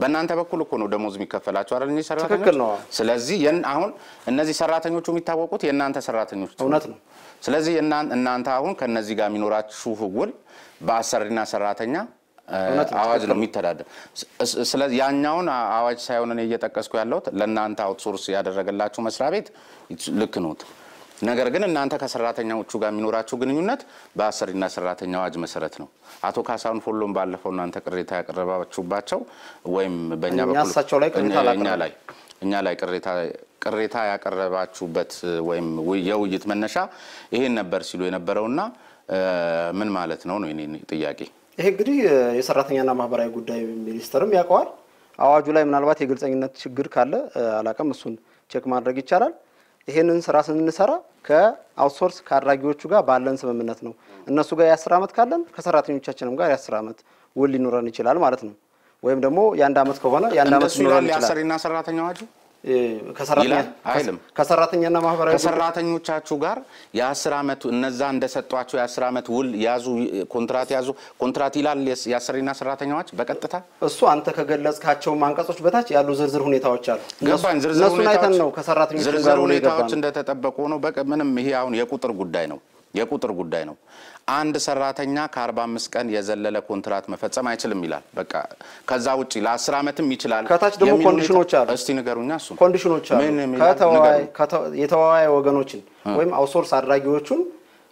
A: በእናንተ በኩል እኮ ነው ደሞዝ የሚከፈላችሁ አይደል እነዚህ ሰራተኞች
B: ትክክል ነው
A: ስለዚህ አሁን እነዚህ ሰራተኞቹ የሚታወቁት የናንተ ሰራተኞች
B: እውነት ነው
A: ስለዚህ እናንተ አሁን ከነዚህ ጋር የሚኖራችሁ ውል በአሰሪና ሰራተኛ አዋጅ ነው የሚተዳደር ስለዚህ ያኛውን አዋጅ ሳይሆን እኔ እየጠቀስኩ ያለሁት ለናንተ አውትሶርስ ያደረገላችሁ መስሪያ ቤት ልክ ነው ነገር ግን እናንተ ከሰራተኛዎቹ ጋር የሚኖራችሁ ግንኙነት በአሰሪና ሰራተኛ አዋጅ መሰረት ነው አቶ ካሳሁን ፎሎም ባለፈው እናንተ ቅሬታ ያቀረባችሁባቸው ወይም በእኛ በኩል እኛ ላይ ቅሬታ ያቀረባችሁበት ወይም የውይይት መነሻ ይሄን ነበር ሲሉ የነበረውና ምን ማለት ነው የኔ ጥያቄ
B: ይሄ እንግዲህ የሰራተኛና ማህበራዊ ጉዳይ ሚኒስትርም ያውቀዋል አዋጁ ላይ ምናልባት የግልጸኝነት ችግር ካለ አላቀም እሱን ቼክ ማድረግ ይቻላል ይሄንን ስራ ስንሰራ ከአውትሶርስ ካድራጊዎቹ ጋር ባለን ስምምነት ነው እነሱ ጋር የ10 ዓመት ካለን ከሰራተኞቻችንም ጋር የ10 ዓመት ውል ሊኖረን ይችላል ማለት ነው ወይም ደግሞ የ1 ዓመት ከሆነ የ1 ዓመት ሊኖረን ይችላል
A: ያሰሪና ሰራተኛ አዋጁ
B: ከሰራተኛና ማህበራዊ
A: ከሰራተኞቻችሁ ጋር የ10 አመት እነዛ እንደሰጧቸው የ10 አመት ውል ያዙ ኮንትራት ይላል ያሰሪና ሰራተኛዎች በቀጥታ
B: እሱ አንተ ከገለጽካቸው አንቀጾች በታች ያሉ ዝርዝር ሁኔታዎች አሉ
A: ገባኝ ዝርዝር
B: ሁኔታዎች ነው ከሰራተኞች ጋር
A: ሁኔታዎች እንደተጠበቁ ነው ምንም ይሄ አሁን የቁጥር ጉዳይ ነው አንድ ሰራተኛ ከ45 ቀን የዘለለ ኮንትራት መፈጸም አይችልም ይላል በቃ ከዛ ውጪ ለ10 አመትም ይችላል
B: ከታች ደግሞ ኮንዲሽኖች አሉ
A: እስቲ ንገሩኛ እሱ
B: ኮንዲሽኖች አሉ የተዋዋይ ወገኖችን ወይም አውትሶርስ አድራጊዎችን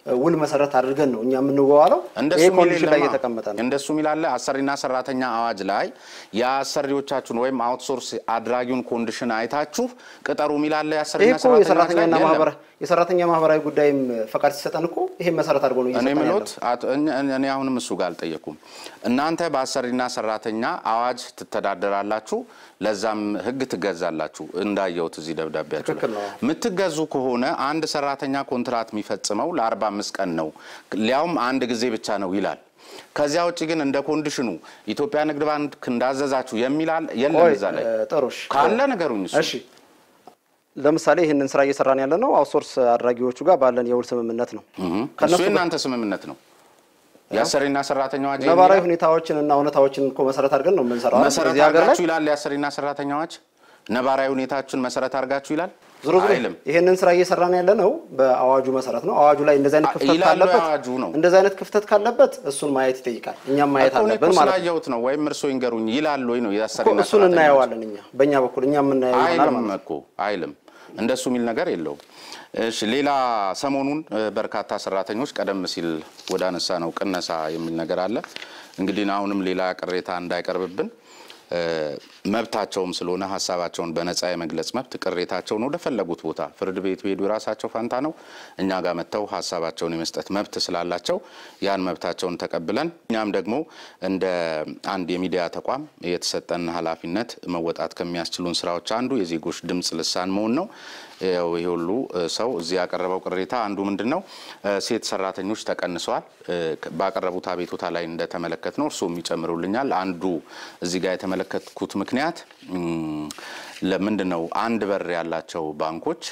B: ውል መሰረት አድርገን ነው እኛ የምንዋዋለው ይሄ ኮንዲሽን ላይ የተቀመጠ ነው
A: እንደሱ ሚላለ አሰሪና ሰራተኛ አዋጅ ላይ ያሰሪዎቻችሁን ወይም አውትሶርስ አድራጊውን ኮንዲሽን አይታችሁ ቅጠሩ ሚላለ ያሰሪና
B: ሰራተኛ የሰራተኛ ማህበራዊ ጉዳይም ፈቃድ ሲሰጠን እኮ ይሄ መሰረት አድርጎ ነው
A: እኔ አሁንም እሱ ጋር አልጠየቁም እናንተ በአሰሪና ሰራተኛ አዋጅ ትተዳደራላችሁ ለዛም ህግ ትገዛላችሁ እንዳየውት እዚህ ደብዳቤያችሁ ምትገዙ ከሆነ አንድ ሰራተኛ ኮንትራት የሚፈጽመው ለ45 ቀን ነው ሊያውም አንድ ጊዜ ብቻ ነው ይላል ከዚያ ውጪ ግን እንደ ኮንዲሽኑ ኢትዮጵያ ንግድ ባንክ እንዳዘዛችሁ የሚላል የለም እዛ ላይ
B: ጥሩሽ
A: ካለ ነገሩኝ
B: እሺ ለምሳሌ ይሄንን ስራ እየሰራን ያለ ነው አውትሶርስ አድራጊዎቹ ጋር ባለን የውል ስምምነት ነው
A: ከነሱ እናንተ ስምምነት ነው ያሰሪና ሰራተኛው አጀ
B: ነባራዊ ሁኔታዎችን እና እውነታዎችን እኮ መሰረት አድርገን ነው የምንሰራው
A: እዚህ ሀገር ላይ ይላል ያሰሪና ሰራተኛዎች ነባራዊ ሁኔታዎችን መሰረት አድርጋችሁ ይላል
B: ዝሮ ይሄንን ስራ እየሰራን ያለ ነው በአዋጁ መሰረት ነው አዋጁ ላይ እንደዛ አይነት ክፍተት ካለበት እሱን ማየት ይጠይቃል እኛም ማየት አለብን ማለት ነው
A: ያየውት ነው ወይም እርሶ ይንገሩኝ ይላል ወይ ነው ያሰሪና
B: እሱን እናየዋለን እኛ በእኛ በኩል እኛም እናየዋለን ማለት
A: ነው አይልም እንደሱ ሚል ነገር የለው እሺ ሌላ ሰሞኑን በርካታ ሰራተኞች ቀደም ሲል ወዳነሳ ነው ቅነሳ የሚል ነገር አለ እንግዲህ አሁንም ሌላ ቅሬታ እንዳይቀርብብን መብታቸውም ስለሆነ ሐሳባቸውን በነፃ የመግለጽ መብት ቅሬታቸውን ወደ ፈለጉት ቦታ ፍርድ ቤት ሄዱ ራሳቸው ፋንታ ነው እኛ ጋር መተው ሐሳባቸውን የመስጠት መብት ስላላቸው ያን መብታቸውን ተቀብለን እኛም ደግሞ እንደ አንድ የሚዲያ ተቋም የተሰጠን ኃላፊነት መወጣት ከሚያስችሉን ስራዎች አንዱ የዜጎች ድምጽ ልሳን መሆን ነው ይሄ ሁሉ ሰው እዚህ ያቀረበው ቅሬታ አንዱ ምንድነው ሴት ሰራተኞች ተቀንሰዋል ባቀረቡት አቤቱታ ላይ እንደተመለከትነው እርሱም ይጨምሩልኛል አንዱ እዚህ ጋር የተመለከትኩት ምክንያት ለምንድነው አንድ በር ያላቸው ባንኮች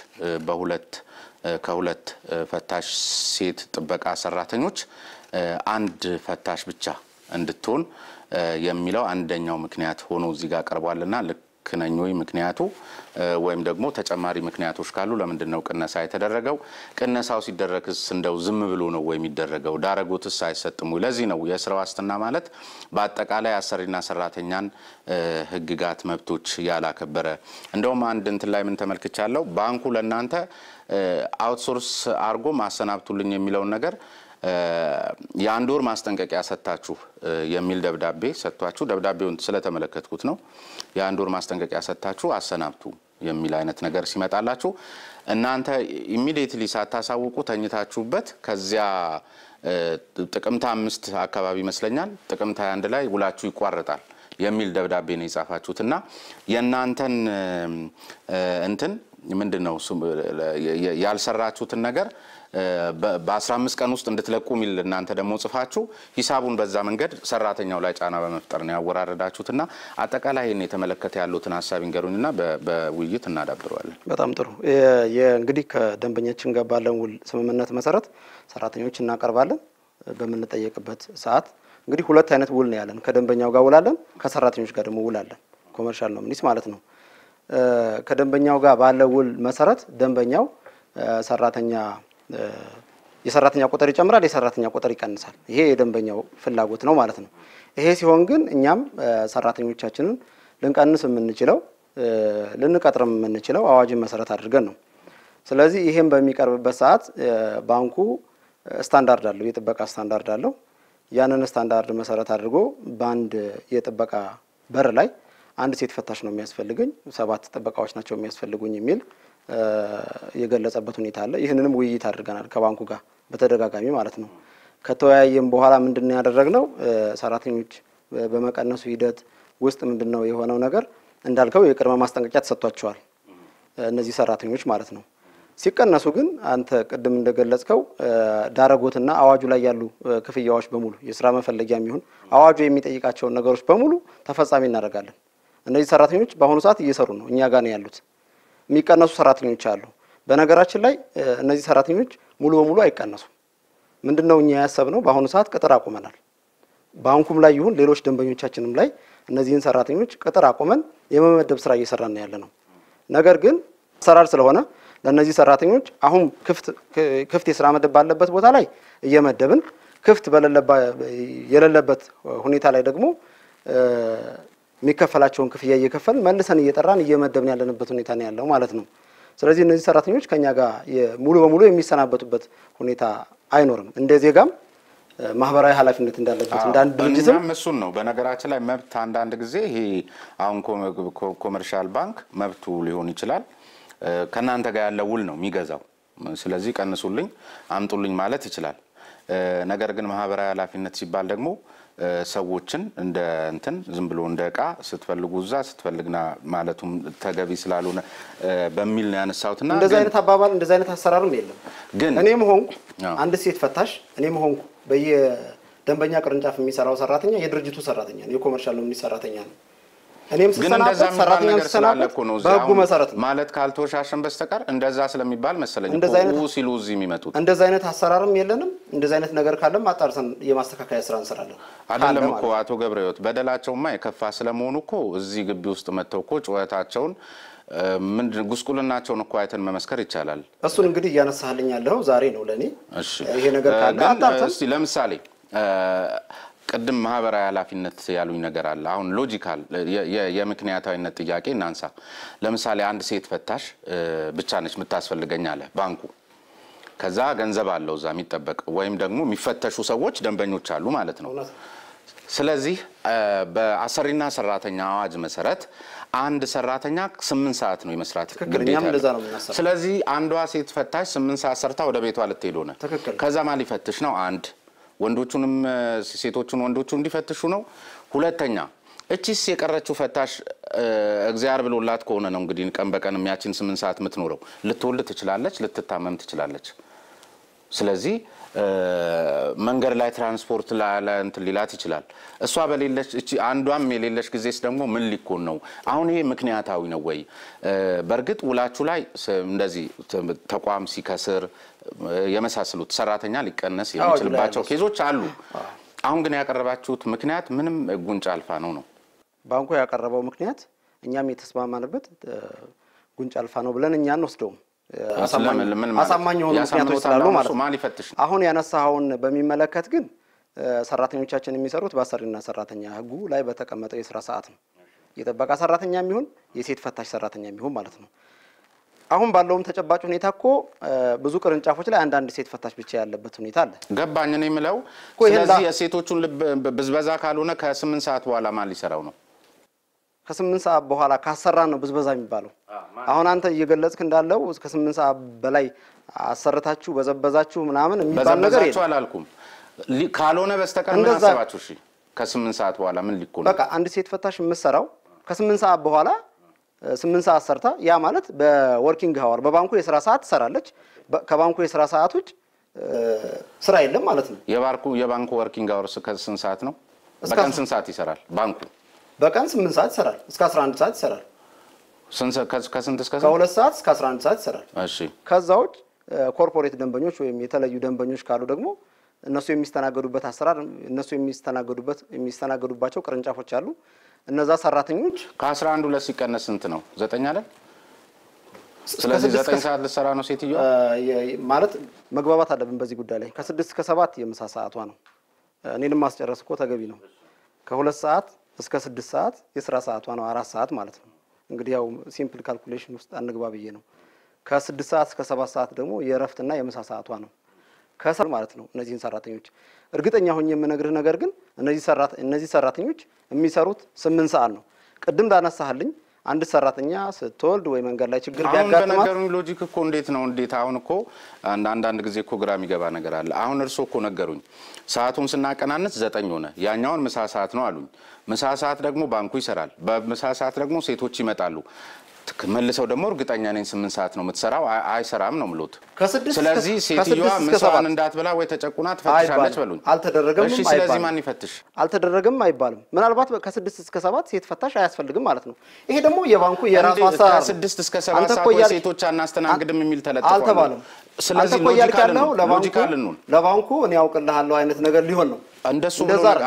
A: ከሁለት ፈታሽ ሴት ጥበቃ ሰራተኞች አንድ ፈታሽ ብቻ እንድትሆን የሚለው አንደኛው ምክንያት ሆኖ እዚህ ጋር ቀርቧልና ክነኞይ ምክንያቱ ወይም ደግሞ ተጨማሪ ምክንያቶች ካሉ ለምንድነው ቅነሳ የተደረገው ቅነሳው ሲደረግስ እንደው ዝም ብሎ ነው ወይ የሚደረገው ዳረጎትስ አይሰጥም ወይ ለዚህ ነው የሥራ ዋስትና ማለት በአጠቃላይ አሰሪና ሰራተኛን ህግጋት መብቶች ያላከበረ እንደውም አንድ እንትን ላይ ምን ተመልክቻለሁ ባንኩ ለናንተ አውትሶርስ አርጎ ማሰናብቱልኝ የሚለው ነገር የአንድ ወር ማስጠንቀቂያ ሰጣችሁ የሚል ደብዳቤ ሰጥቷችሁ ደብዳቤውን ስለተመለከትኩት ነው የአንድ ወር ማስጠንቀቂያ ሰጣችሁ አሰናብቱ የሚል አይነት ነገር ሲመጣላችሁ እናንተ ኢሚዲየትሊ ሳታሳውቁ ተኝታችሁበት ከዚያ ጥቅምት 5 አካባቢ መስለኛል ጥቅምት 21 ላይ ውላችሁ ይቋረጣል የሚል ደብዳቤ ነው የጻፋችሁትና የናንተን እንትን ምንድነው ያልሰራችሁትን ነገር በ15 ቀን ውስጥ እንድትለቁ ሚል እናንተ ደግሞ ጽፋችሁ ሂሳቡን በዛ መንገድ ሰራተኛው ላይ ጫና በመፍጠር ነው ያወራረዳችሁትና አጠቃላይ እኔ ተመለከተ ያሉትን ሐሳብ እንገሩኝና በውይይት እናዳብረዋለን
B: በጣም ጥሩ እንግዲህ ከደንበኛችን ጋር ባለን ውል ስምምነት መሰረት ሰራተኞች እናቀርባለን በመንጠየቅበት ሰዓት እንግዲህ ሁለት አይነት ውል ነው ያለን ከደንበኛው ጋር ውላለን ከሰራተኞች ጋር ደግሞ ውላለን ኮመርሻል ነው ምንስ ማለት ነው ከደንበኛው ጋር ባለው ውል መሰረት ደንበኛው የሰራተኛ ቁጥር ይጨምራል የሰራተኛ ቁጥር ይቀንሳል ይሄ የደንበኛው ፍላጎት ነው ማለት ነው ይሄ ሲሆን ግን እኛም ሰራተኞቻችንን ልንቀንስ የምንችለው ልንቀጥርም የምንችለው አዋጅን መሰረት አድርገን ነው ስለዚህ ይሄን በሚቀርብበት ሰዓት ባንኩ ስታንዳርድ አለው የጥበቃ ስታንዳርድ አለው ያንን ስታንዳርድ መሰረት አድርጎ ባንድ የጥበቃ በር ላይ አንድ ሴት ፈታሽ ነው የሚያስፈልገኝ 7 ጥበቃዎች ናቸው የሚያስፈልጉኝ የሚል የገለጸበት ሁኔታ አለ ይሄንንም ውይይት አድርገናል ከባንኩ ጋር በተደጋጋሚ ማለት ነው ከተወያየም በኋላ ምንድነው ያደረግነው ሰራተኞች በመቀነሱ ሂደት ውስጥ ምንድነው የሆነው ነገር እንዳልከው የቅድመ ማስጠንቀቂያ ተሰጥቷቸዋል እነዚህ ሰራተኞች ማለት ነው ሲቀነሱ ግን አንተ ቅድም እንደገለጽከው ዳረጎትና አዋጁ ላይ ያሉ ክፍያዎች በሙሉ የሥራ መፈለጊያም ይሁን አዋጁ የሚጠይቃቸው ነገሮች በሙሉ ተፈጻሚ እናደርጋለን እነዚህ ሰራተኞች በአሁኑ ሰዓት እየሰሩ ነው እኛ ጋር ነው ያሉት የሚቀነሱ ሰራተኞች አሉ። በነገራችን ላይ እነዚህ ሰራተኞች ሙሉ በሙሉ አይቀነሱም። ምንድነው እኛ ያሰብነው በአሁኑ ሰዓት ቅጥር አቁመናል። ባንኩም ላይ ይሁን ሌሎች ደንበኞቻችንም ላይ እነዚህን ሰራተኞች ቅጥር አቁመን የመመደብ ስራ እየሰራን ያለነው። ነገር ግን አሰራር ስለሆነ ለነዚህ ሰራተኞች አሁን ክፍት የስራ መደብ ባለበት ቦታ ላይ እየመደብን ክፍት የሌለበት ሁኔታ ላይ ደግሞ የሚከፈላቸውን ክፍያ እየከፈልን መልሰን እየጠራን እየመደብን ያለንበት ሁኔታ ነው ያለው ማለት ነው። ስለዚህ እነዚህ ሰራተኞች ከኛ ጋር ሙሉ በሙሉ የሚሰናበቱበት ሁኔታ አይኖርም። እንደ ዜጋም ማህበራዊ ኃላፊነት እንዳለበት እንደ አንድ ድርጅትም
A: እሱን ነው። በነገራችን ላይ መብት አንዳንድ ጊዜ ይሄ አሁን ኮመርሻል ባንክ መብቱ ሊሆን ይችላል ከናንተ ጋር ያለው ውል ነው የሚገዛው። ስለዚህ ቀንሱልኝ አምጡልኝ ማለት ይችላል። ነገር ግን ማህበራዊ ኃላፊነት ሲባል ደግሞ ሰዎችን እንደ እንትን ዝም ብሎ እንደ ዕቃ ስትፈልጉ እዛ ስትፈልግና ማለቱም ተገቢ ስላልሆነ በሚል ነው ያነሳውትና
B: እንደዛ አይነት አባባል እንደዛ አይነት አሰራርም የለም። ግን እኔም ሆንኩ አንድ ሴት ፈታሽ እኔም ሆንኩ በየደንበኛ ቅርንጫፍ የሚሰራው ሰራተኛ የድርጅቱ ሰራተኛ ነው፣ የኮመርሻል ነው ሰራተኛ ነው። እኔም ሰናበት ሰራተኛው ሰናበት በህጉ መሰረት
A: ማለት ካልተወሻሸን በስተቀር እንደዛ ስለሚባል መሰለኝ ነው ሲሉ እዚህ የሚመጡት።
B: እንደዛ አይነት አሰራርም የለንም። እንደዛ አይነት ነገር ካለም አጣርሰን የማስተካከያ ስራ እንሰራለን።
A: አይደለም እኮ አቶ ገብረህይወት በደላቸውማ የከፋ ስለመሆኑ እኮ እዚህ ግቢ ውስጥ መተው እኮ ጩኸታቸውን ምንድን ጉስቁልናቸውን እኮ አይተን መመስከር ይቻላል።
B: እሱን እንግዲህ ያነሳህልኝ ያለው ዛሬ ነው ለኔ ይሄ ነገር ካለ አጣርሰን
A: እስቲ ለምሳሌ ቅድም ማህበራዊ ኃላፊነት ያሉኝ ነገር አለ። አሁን ሎጂካል የምክንያታዊነት ጥያቄ እናንሳ። ለምሳሌ አንድ ሴት ፈታሽ ብቻ ነች የምታስፈልገኝ አለ ባንኩ። ከዛ ገንዘብ አለው እዛ የሚጠበቅ ወይም ደግሞ የሚፈተሹ ሰዎች ደንበኞች አሉ ማለት ነው። ስለዚህ በአሰሪና ሰራተኛ አዋጅ መሰረት አንድ ሰራተኛ 8 ሰዓት ነው የመስራት ግዴታ። ስለዚህ አንዷ ሴት ፈታሽ 8 ሰዓት ሰርታ ወደ ቤቷ ልትሄድ ሆነ። ከዛ ማን ሊፈትሽ ነው? አንድ ወንዶቹንም ሴቶቹን ወንዶቹ እንዲፈትሹ ነው። ሁለተኛ እቺስ የቀረችው ፈታሽ እግዚአብሔር ብሎላት ከሆነ ነው እንግዲህ ቀን በቀን የሚያችን 8 ሰዓት የምትኖረው ልትወልድ ትችላለች፣ ልትታመም ትችላለች። ስለዚህ መንገድ ላይ ትራንስፖርት እንትን ሊላት ይችላል። እሷ በሌለች እቺ አንዷም የሌለች ጊዜስ ደግሞ ምን ሊኮን ነው? አሁን ይሄ ምክንያታዊ ነው ወይ? በርግጥ ውላችሁ ላይ እንደዚህ ተቋም ሲከስር የመሳሰሉት ሰራተኛ ሊቀነስ የሚችልባቸው ኬዞች አሉ። አሁን ግን ያቀረባችሁት ምክንያት ምንም ጉንጭ አልፋ ነው።
B: ባንኩ ያቀረበው ምክንያት እኛም የተስማማንበት ጉንጭ አልፋ ነው ብለን እኛ እንወስደው አሳማኝ ሆኖ ምክንያቶች ስላሉ ማለት ነው። አሁን ያነሳውን በሚመለከት ግን ሰራተኞቻችን የሚሰሩት በአሰሪና ሰራተኛ ህጉ ላይ በተቀመጠው የሥራ ሰዓት ነው። የጥበቃ ሰራተኛ የሚሆን የሴት ፈታሽ ሰራተኛ የሚሆን ማለት ነው። አሁን ባለውም ተጨባጭ ሁኔታ እኮ ብዙ ቅርንጫፎች ላይ አንዳንድ ሴት ፈታሽ ብቻ ያለበት ሁኔታ አለ።
A: ገባኝ ነው የምለው። ስለዚህ የሴቶቹን ብዝበዛ ካልሆነ ከ8 ሰዓት በኋላ ማን ሊሰራው ነው?
B: ከ8 ሰዓት በኋላ ካሰራን ነው ብዝበዛ የሚባለው። አሁን አንተ እየገለጽክ እንዳለው እስከ 8 ሰዓት በላይ አሰርታችሁ በዘበዛችሁ ምናምን የሚባል ነገር የለም
A: አላልኩም። ካልሆነ በስተቀር ምን አሰባችሁ? እሺ ከ8 ሰዓት በኋላ ምን ሊኮን?
B: በቃ አንድ ሴት ፈታሽ የምትሰራው ከ8 ሰዓት በኋላ 8 ሰዓት ሰርታ ያ ማለት በወርኪንግ አወር በባንኩ የሥራ ሰዓት ትሰራለች። ከባንኩ የሥራ ሰዓት ውጭ ስራ የለም ማለት ነው።
A: የባንኩ ወርኪንግ አወር ከ8 ሰዓት ነው። በቀን 8 ሰዓት ይሰራል ባንኩ?
B: በቀን 8 ሰዓት ይሰራል፣ እስከ 11 ሰዓት ይሰራል።
A: ከስንት እስከ
B: 2 ሰዓት እስከ 11 ሰዓት ይሰራል።
A: እሺ
B: ከዛው ኮርፖሬት ደንበኞች ወይም የተለዩ ደንበኞች ካሉ ደግሞ እነሱ የሚስተናገዱበት አሰራር እነሱ የሚስተናገዱባቸው ቅርንጫፎች አሉ። እነዛ ሰራተኞች
A: ከ11 2 ሲቀነስ ስንት ነው? 9 አይደል? ስለዚህ 9 ሰዓት ልትሰራ ነው ሴትዮ
B: ማለት መግባባት አለብን በዚህ ጉዳይ ላይ። ከ6 እስከ 7 የምሳ ሰዓቷ ነው። እኔንም ማስጨረስ እኮ ተገቢ ነው። ከ2 ሰዓት እስከ 6 ሰዓት የሥራ ሰዓቷ ነው። 4 ሰዓት ማለት ነው። እንግዲህ ያው ሲምፕል ካልኩሌሽን ውስጥ አንግባብዬ ነው። ከ6 ሰዓት እስከ 7 ሰዓት ደግሞ የረፍትና የምሳ ሰዓቷ ነው። ከሰር ማለት ነው። እነዚህን ሰራተኞች እርግጠኛ ሆኜ የምነግርህ ነገር ግን እነዚህ ሰራተኞች የሚሰሩት 8 ሰዓት ነው። ቅድም ዳነሳህልኝ አንድ ሰራተኛ ስትወልድ ወይ መንገድ ላይ ችግር ቢያጋጥማት
A: አሁን በነገሩኝ ሎጂክ እኮ እንዴት ነው አሁን እኮ አንዳንድ ጊዜ እኮ ግራ የሚገባ ነገር አለ። አሁን እርሶ እኮ ነገሩኝ ሰዓቱን ስናቀናንስ 9 ሆነ። ያኛውን ምሳ ሰዓት ነው አሉኝ። ምሳ ሰዓት ደግሞ ባንኩ ይሰራል። በምሳ ሰዓት ደግሞ ሴቶች ይመጣሉ። መልሰው ደግሞ እርግጠኛ ነኝ 8 ሰዓት ነው የምትሰራው አይሰራም ነው ምሉት
B: ከ6
A: ስለዚህ ሴትዮዋ ምሳን እንዳትበላ ወይ ተጨቁና ትፈትሻለች በሉኝ
B: አልተደረገም
A: እሺ ስለዚህ ማን ይፈትሽ
B: አልተደረገም አይባልም ምናልባት ከ6 እስከ 7 ሴት ፈታሽ አያስፈልግም ማለት ነው ይሄ ደግሞ የባንኩ የራሱ አሰራር
A: ከ6 እስከ 7 ሰዓት ወይ ሴቶች አናስተናግድም የሚል ተለጥፏል
B: አልተባለም ስለዚህ ለባንኩ እኔ ያውቅልሃለሁ አይነት ነገር ሊሆን ነው
A: እንደሱ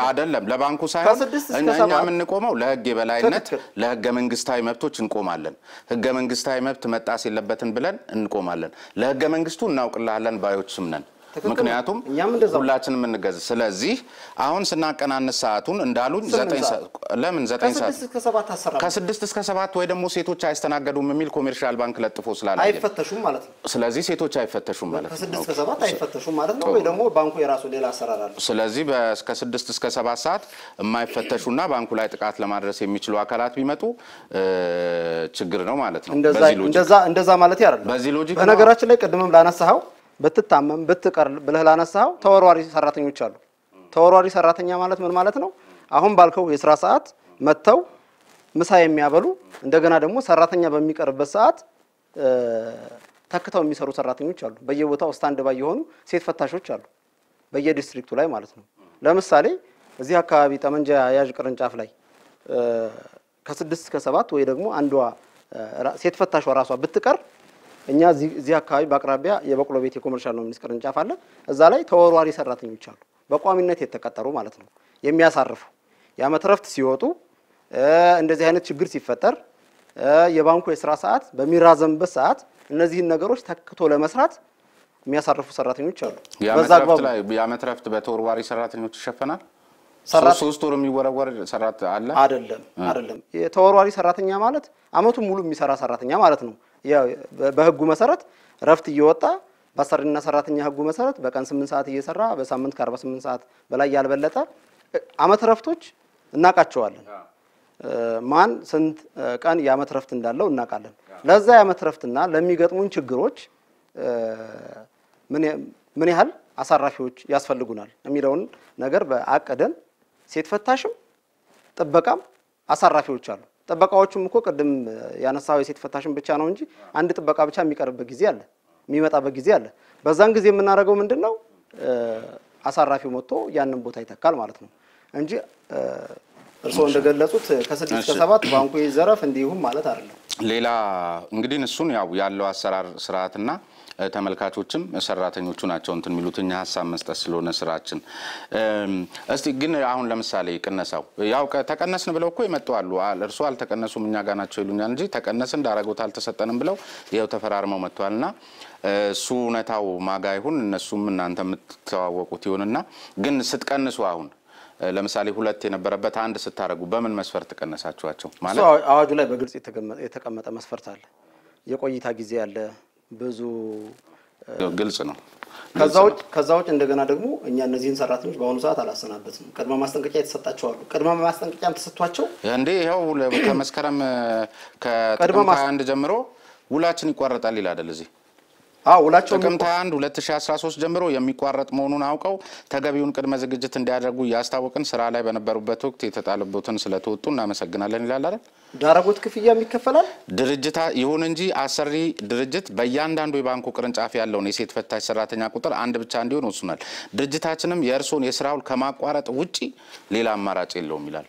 A: አይደለም ለባንኩ ሳይሆን እኛ የምንቆመው ለህግ የበላይነት ለህገ መንግስታዊ መብቶች እንቆማለን ህገ መንግስታዊ መብት መጣስ የለበትን ብለን እንቆማለን ለህገ መንግስቱ እናውቅልሃለን ባዮችም ነን ምክንያቱም ሁላችንም እንገዝ ስለዚህ አሁን ስናቀናነስ ሰዓቱን እንዳሉኝ 9 ሰዓት ለምን 9 ሰዓት ከ6 እስከ 7 ወይ ደግሞ ሴቶች አይስተናገዱም የሚል ኮሜርሻል ባንክ ለጥፎ ስላለ
B: አይፈተሹም ማለት ነው
A: ስለዚህ ሴቶች አይፈተሹም ማለት ነው
B: ከ6 እስከ 7 አይፈተሹም ማለት ነው ወይ ደግሞ ባንኩ የራሱ ሌላ አሰራር አለው
A: ስለዚህ ከ6 እስከ 7 ሰዓት የማይፈተሹና ባንኩ ላይ ጥቃት ለማድረስ የሚችሉ አካላት ቢመጡ ችግር ነው ማለት ነው
B: እንደዛ ማለት አይደለም
A: በዚህ ሎጂክ
B: በነገራችን ላይ ቀድመም ላነሳው በትታመም በትቀር ብለህ ላነሳው ተወርዋሪ ሰራተኞች አሉ ተወርዋሪ ሰራተኛ ማለት ምን ማለት ነው አሁን ባልከው የሥራ ሰዓት መተው ምሳ የሚያበሉ እንደገና ደግሞ ሰራተኛ በሚቀርበት ሰዓት ተከታው የሚሰሩ ሰራተኞች አሉ በየቦታው ስታንድ ባይ የሆኑ ሴት ፈታሾች አሉ በየዲስትሪክቱ ላይ ማለት ነው ለምሳሌ እዚህ አካባቢ ጠመንጃ ያዥ ቅርንጫፍ ላይ ከ6 እስከ 7 ወይ ደግሞ አንዷ ሴት ፈታሿ ራሷ ብትቀር እኛ እዚህ አካባቢ በአቅራቢያ የበቅሎ ቤት የኮመርሻል ነው ሚኒስትር ቅርንጫፍ አለ እዛ ላይ ተወርዋሪ ሰራተኞች አሉ በቋሚነት የተቀጠሩ ማለት ነው የሚያሳርፉ ያመትረፍት ሲወጡ እንደዚህ አይነት ችግር ሲፈጠር የባንኩ የሥራ ሰዓት በሚራዘምበት ሰዓት እነዚህን ነገሮች ተክቶ ለመስራት የሚያሳርፉ ሰራተኞች አሉ
A: ያመትረፍት ላይ ያመትረፍት በተወርዋሪ ሰራተኞች ይሸፈናል ሶስት ወር የሚወረወር ሰራት አለ አይደለም የተወርዋሪ ሰራተኛ ማለት አመቱ ሙሉ የሚሰራ ሰራተኛ ማለት ነው በህጉ መሰረት ረፍት እየወጣ በአሰሪና ሰራተኛ ህጉ መሰረት በቀን 8 ሰዓት እየሰራ በሳምንት ከ48 ሰዓት በላይ ያልበለጠ አመት ረፍቶች እናቃቸዋለን ማን ስንት ቀን ያመት ረፍት እንዳለው እናቃለን ለዛ ያመት ረፍትና ለሚገጥሙን ችግሮች ምን ያህል አሳራፊዎች ያስፈልጉናል የሚለውን ነገር በአቀደን ሴት ፈታሽም ጥበቃም አሳራፊዎች አሉ ጥበቃዎቹም እኮ ቀደም ያነሳው የሴት ፈታሽም ብቻ ነው እንጂ አንድ ጥበቃ ብቻ የሚቀርብበት ጊዜ አለ የሚመጣበት ጊዜ አለ በዛን ጊዜ የምናደርገው ምንድነው አሳራፊው መጥቶ ያንን ቦታ ይተካል ማለት ነው እንጂ እርሶ እንደገለጹት ከ6 እስከ 7 ባንኩ ይዘረፍ እንዲሁም ማለት አይደለም ሌላ እንግዲህ እሱን ያለው አሰራር ስርዓትና ተመልካቾችም ሰራተኞቹ ናቸው እንትን ሚሉትኛ ሐሳብ መስጠት ስለሆነ ስራችን እስቲ ግን አሁን ለምሳሌ ቅነሳው ያው ተቀነስን ብለው እኮ ይመጣሉ እርሱ አልተቀነሱም እኛ ጋር ናቸው ይሉኛል እንጂ ተቀነስን ዳረጎት አልተሰጠንም ብለው ይሄው ተፈራርመው መጥቷልና ሱነታው ማጋ ይሁን እነሱም እናንተ የምትተዋወቁት ይሁንና ግን ስትቀንሱ አሁን ለምሳሌ ሁለት የነበረበት አንድ ስታረጉ በምን መስፈርት ተቀነሳችኋቸው ማለት
B: አዋጁ ላይ በግልጽ የተቀመጠ መስፈርት አለ የቆይታ ጊዜ አለ ብዙ
A: ግልጽ ነው
B: ከዛውጭ እንደገና ደግሞ እኛ እነዚህን ሰራተኞች በአሁኑ ሰዓት አላሰናበትም ቀድማ ማስጠንቀቂያ የተሰጣቸው አሉ ቀድማ ማስጠንቀቂያም ተሰጥቷቸው
A: እንዴ ይሄው ከመስከረም ከጥቅምት 21 ጀምሮ ውላችን ይቋረጣል ይላል አይደል እዚህ
B: ውላቸው
A: ጥቅምት 21 2013 ጀምሮ የሚቋረጥ መሆኑን አውቀው ተገቢውን ቅድመ ዝግጅት እንዲያደርጉ ያስታወቅን ስራ ላይ በነበሩበት ወቅት የተጣለበትን ስለተወጡ እናመሰግናለን ይላል አይደል
B: ዳረጎት ክፍያም ይከፈላል
A: ድርጅታ ይሁን እንጂ አሰሪ ድርጅት በእያንዳንዱ የባንኩ ቅርንጫፍ ያለውን የሴት ፈታሽ ሰራተኛ ቁጥር አንድ ብቻ እንዲሆን ወስኗል ድርጅታችንም የእርሶን የስራውን ከማቋረጥ ውጪ ሌላ አማራጭ የለውም ይላል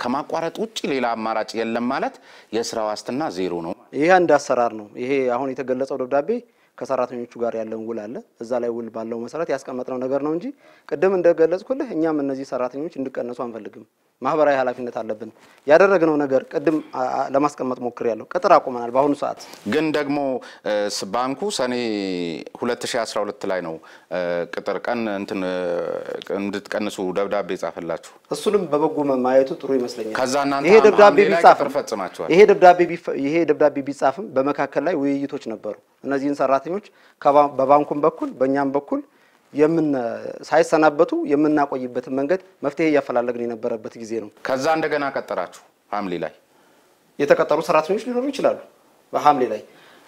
A: ከማቋረጥ ውጪ ሌላ አማራጭ የለም ማለት የስራው ዋስትና ዜሮ ነው
B: ይሄ አንድ አሰራር ነው ይሄ አሁን የተገለጸው ደብዳቤ ከሰራተኞቹ ጋር ያለውን ውል አለ እዛ ላይ ውል ባለው መሰረት ያስቀመጥነው ነገር ነው እንጂ ቀደም እንደገለጽኩልህ እኛም እነዚህ ሰራተኞች እንድቀነሱ አንፈልግም ማህበራዊ ኃላፊነት አለብን ያደረግነው ነገር ቀደም ለማስቀመጥ ሞክሬያለሁ ቅጥር አቆመናል በአሁኑ ሰዓት
A: ግን ደግሞ ባንኩ ሰኔ 2012 ላይ ነው ቅጥር ቀን እንድትቀንሱ ደብዳቤ ጻፈላችሁ
B: እሱንም በበጎ ማየቱ ጥሩ ይመስለኛል
A: ከዛናንተ
B: ይሄ ደብዳቤ ቢጻፍ
A: ፈጽማችኋል
B: ይሄ ደብዳቤ ቢጻፍም በመካከል ላይ ውይይቶች ነበሩ እነዚህን ሰራተኞች በባንኩም በኩል በእኛም በኩል ሳይሰናበቱ የምናቆይበት መንገድ መፍትሄ ያፈላለግን የነበረበት ጊዜ ነው
A: ከዛ እንደገና ቀጠራችሁ ሐምሌ ላይ
B: የተቀጠሩ ሰራተኞች ሊኖሩ ይችላሉ በሐምሌ ላይ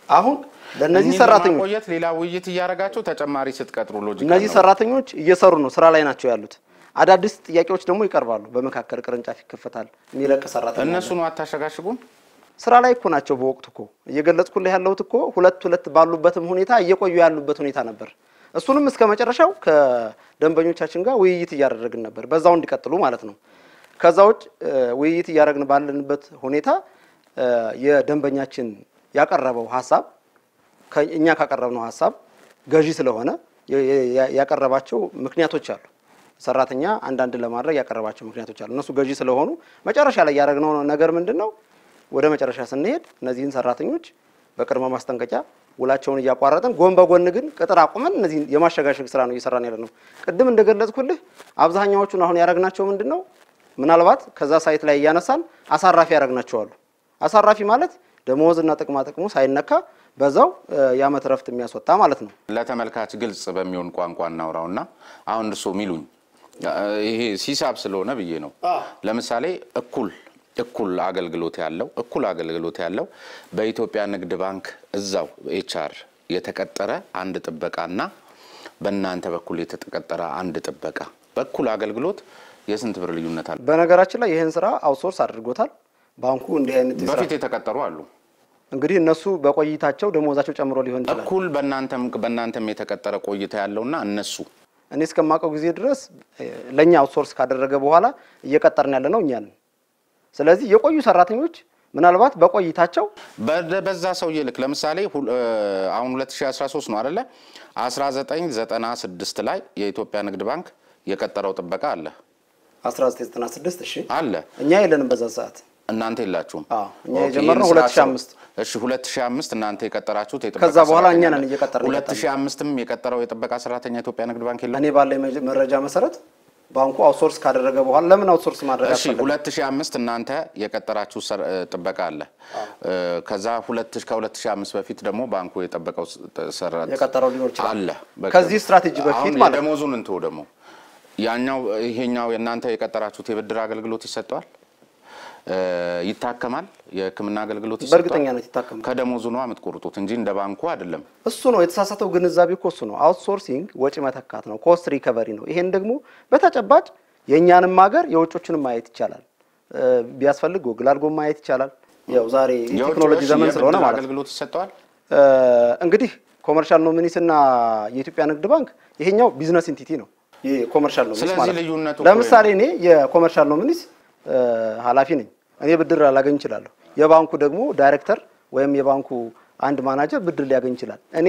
B: አሁን ለነዚህ ሰራተኞች
A: ቆየት ሌላ ውይይት ያያረጋችሁ ተጨማሪ ስትቀጥሩ ሎጂክ
B: እነዚህ ሰራተኞች እየሰሩ ነው ስራ ላይ ናቸው ያሉት አዳዲስ ጥያቄዎች ደግሞ ይቀርባሉ በመካከል ቅርንጫፍ ይከፈታል የሚለቅ ሰራተኛ
A: እነሱ ነው አታሸጋሽጉም
B: ስራ ላይ እኮ ናቸው በወቅቱ እኮ እየገለጽኩልህ ያለሁት እኮ ሁለት ባሉበትም ሁኔታ እየቆዩ ያሉበት ሁኔታ ነበር እሱንም እስከ መጨረሻው ከደንበኞቻችን ጋር ውይይት እያደረግን ነበር በዛው እንዲቀጥሉ ማለት ነው ከዛው ውይይት እያደረግን ባለንበት ሁኔታ የደንበኛችን ያቀረበው ሐሳብ ከኛ ካቀረብነው ሐሳብ ገዢ ስለሆነ ያቀረባቸው ምክንያቶች አሉ ሰራተኛ አንዳንድ ለማድረግ ያቀረባቸው ምክንያቶች አሉ እነሱ ገዢ ስለሆኑ መጨረሻ ላይ ያደረግነው ነገር ምንድነው ወደ መጨረሻ ስንሄድ እነዚህን ሰራተኞች በቅድመ ማስጠንቀቂያ ውላቸውን ያቋረጠን ጎን በጎን ግን ቅጥር አቁመን እነዚህ የማሸጋሸግ ስራ ነው እየሰራን ያለነው ቅድም እንደገለጽኩልህ አብዛኛዎቹን አሁን ያረጋግናቸው ምንድነው ምናልባት ከዛ ሳይት ላይ ያነሳን አሳራፊ ያረጋግናቸው አሉ አሳራፊ ማለት ደሞዝና ጥቅሙ ሳይነካ በዛው ያመት ረፍት የሚያስወጣ ማለት ነው
A: ለተመልካች ግልጽ በሚሆን ቋንቋ እናውራውና አሁን እርሶ ሚሉኝ ይሄ ሲሳብ ስለሆነ ብዬ ነው ለምሳሌ እኩል አገልግሎት ያለው በኢትዮጵያ ንግድ ባንክ እዛው ኤችአር የተቀጠረ አንድ ጥበቃና በእናንተ በኩል የተቀጠረ አንድ ጥበቃ በኩል አገልግሎት የስንት ብር ልዩነት አለ
B: በነገራችን ላይ ይሄን ስራ አውትሶርስ አድርጎታል ባንኩ እንዲህ አይነት ስራ
A: በፊት የተቀጠሩ አሉ
B: እንግዲህ እነሱ በቆይታቸው ደሞዛቸው ጨምሮ ሊሆን ይችላል
A: እኩል በእናንተም የተቀጠረ ቆይታ ያለውና እነሱ
B: እኔ እስከማቀው ጊዜ ድረስ ለኛ አውትሶርስ ካደረገ በኋላ እየቀጠርን ያለ ነው እኛን ስለዚህ የቆዩ ሰራተኞች ምናልባት በቆይታቸው
A: በዛ ሰው ይልክ ለምሳሌ አሁን 2013 ነው አይደለ 1996 ላይ የኢትዮጵያ ንግድ ባንክ የቀጠረው ጥበቃ አለ
B: 1996 እሺ
A: አለ
B: እኛ የለንም በዛ ሰዓት
A: እናንተ የላችሁም
B: እኛ የጀመርነው 2005
A: እሺ 2005 እናንተ የቀጠራችሁት የጥበቃ
B: ከዛ በኋላ እኛ ነን እየቀጠርን
A: 2005ም የቀጠረው የጥበቃ ሰራተኛ ኢትዮጵያ ንግድ ባንክ የለም
B: እኔ ባለ መረጃ መሰረት ባንኩ አውትሶርስ ካደረገ በኋላ ለምን አውትሶርስ ማድረግ አስፈለገ
A: እሺ 2005 እናንተ የቀጠራችሁ ጥበቃ አለ ከዛ ከ2005 በፊት ደግሞ ባንኩ የጠበቀው ሰራተኛ
B: የቀጠረው ሊኖር ይችላል
A: አለ
B: ከዚህ ስትራቴጂ በፊት ማለት
A: ደሞዙን እንተው ደግሞ ይሄኛው የናንተ የቀጠራችሁት የብድር አገልግሎት ይሰጣል ይታከማል የህክምና አገልግሎት ይሰጣል
B: በርግጠኛነት ይታከማል
A: ከደሞዙ ነው አመትቆርጡት እንጂ እንደ ባንኩ አይደለም
B: እሱ ነው የተሳሳተው ግንዛቤ እኮ እሱ ነው አውትሶርሲንግ ወጪ መተካት ነው ኮስት ሪከቨሪ ነው ይሄን ደግሞ በተጨባጭ የኛንም ሀገር የውጮችንም ማየት ይቻላል ቢያስፈልግ ጎግል አድርጎ ማየት ይቻላል ያው ዛሬ ቴክኖሎጂ ዘመን ስለሆነ ማለት
A: አገልግሎት ይሰጣል
B: እንግዲህ ኮመርሻል ኖሚኒስ እና የኢትዮጵያ ንግድ ባንክ ይሄኛው ቢዝነስ ኢንቲቲ ነው የኮመርሻል ኖሚኒስ ማለት ለምሳሌ እኔ የኮመርሻል ኖሚኒስ ኃላፊ ነኝ እኔ ብድር ላገኝ ይችላል የባንኩ ደግሞ ዳይሬክተር ወይም የባንኩ አንድ ማናጀር ብድር ሊያገኝ ይችላል እኔ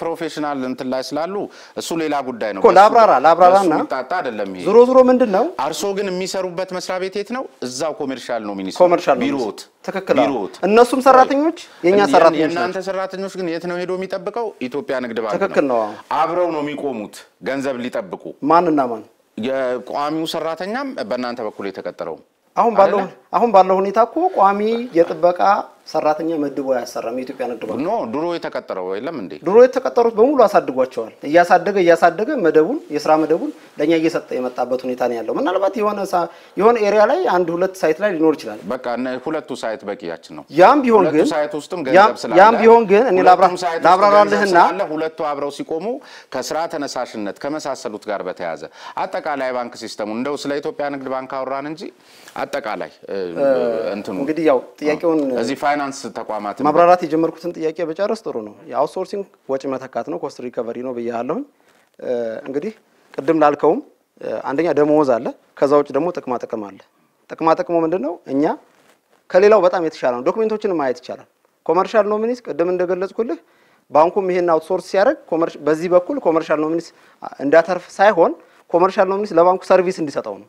A: ፕሮፌሽናል እንትን ላይ ስላሉ እሱ ሌላ ጉዳይ ነው
B: እኮ ላብራራና
A: ታጣ አይደለም ይሄ
B: ዙሮ ምንድነው
A: አርሶ ግን የሚሰሩበት መስሪያ ቤት የት ነው እዛው ኮመርሻል ኖሚኒስ
B: ቢሮት ተከክለ እነሱም ሰራተኞች የኛ ሰራተኞች
A: የናንተ ሰራተኞች ግን የት ነው ሄዶ የሚጠብቀው ኢትዮጵያ ንግድ ባንክ
B: ተከክል ነው
A: አብረው ነው የሚቆሙት ገንዘብ ሊጠብቁ
B: ማንና ማን
A: የቋሚው ሰራተኛም በእናንተ በኩል የተቀጠረው
B: አሁን ባለው ሁኔታ እኮ ቋሚ የጥበቃ ሰራተኛ መድቦ ያሰራም የኢትዮጵያ ንግድ ባንክ
A: ኖ ድሮ የተቀጠረው የለም እንዴ
B: ድሮ የተቀጠሩት በሙሉ አሳድጓቸዋል እያሳደገ መደቡን የሥራ መደቡን ለኛ እየሰጠ የመጣበት ሁኔታ ነው ያለው ምናልባት የሆነ ኤሪያ ላይ አንድ ሁለት ሳይት ላይ ሊኖር ይችላል
A: በቃ ሁለቱ ሳይት በቂያችን ነው
B: ያም ቢሆን ግን
A: ሳይት ውስጥም ገንዘብ ስላለ
B: ያም ቢሆን ግን እኔ ላብራራልህና
A: ሁለቱ አብረው ሲቆሙ ከስራ ተነሳሽነት ከመሳሰሉት ጋር በተያያዘ አጠቃላይ ባንክ ሲስተሙ እንደው ስለ ኢትዮጵያ ንግድ ባንክ አወራን እንጂ አጠቃላይ እንትኑ
B: እንግዲህ ያው ጥያቄውን
A: እዚህ ፋይናንስ ተቋማት
B: ማብራራት የጀመርኩትን ጥያቄ በጨረስ ጥሩ ነው የአውትሶርሲንግ ወጪ መተካት ነው ኮስት ሪከቨሪ ነው በያለው እንግዲህ ቅድም ላልከውም አንደኛ ደሞዝ አለ ከዛ ውጭ ደግሞ ጥቅማ አለ ጥቅሙ ምንድነው እኛ ከሌላው በጣም የተሻለ ነው ዶክመንቶችን ማየት ይቻላል ኮመርሻል ኖሚኒስ ቅድም እንደገለጽኩልህ ባንኩም ይሄን አውትሶርስ ሲያደርግ በዚህ በኩል ኮመርሻል ኖሚኒስ እንዳተርፍ ሳይሆን ኮመርሻል ኖሚኒስ ለባንኩ ሰርቪስ እንዲሰጠው ነው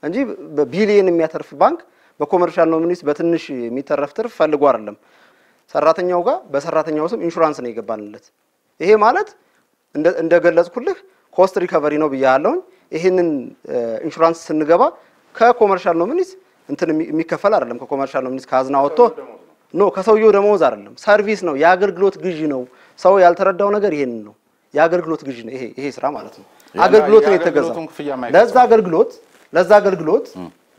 B: እንጂ በቢሊየን የሚያተርፍ ባንክ በኮመርሻል ኖሚኒስ በትንሽ የሚተረፍ ትርፍ ፈልጎ አይደለም ሰራተኛው ጋር በሰራተኛው ስም ኢንሹራንስ ነው ይገባልለት ይሄ ማለት እንደገለጽኩልህ ኮስት ሪከቨሪ ነው ብያለሁ ይሄንን ኢንሹራንስ ስንገባ ከኮመርሻል ኖሚኒስ እንትን የሚከፈል አይደለም ከኮመርሻል ኖሚኒስ ካዝና ወጥቶ ኖ ከሰውየው ደሞዝ አይደለም ሰርቪስ ነው የአገልግሎት ግዢ ነው ሰው ያልተረዳው ነገር ይሄን ነው የአገልግሎት ግዢ ነው ይሄ ስራ ማለት ነው አገልግሎት ነው የተገዛው ለዛ አገልግሎት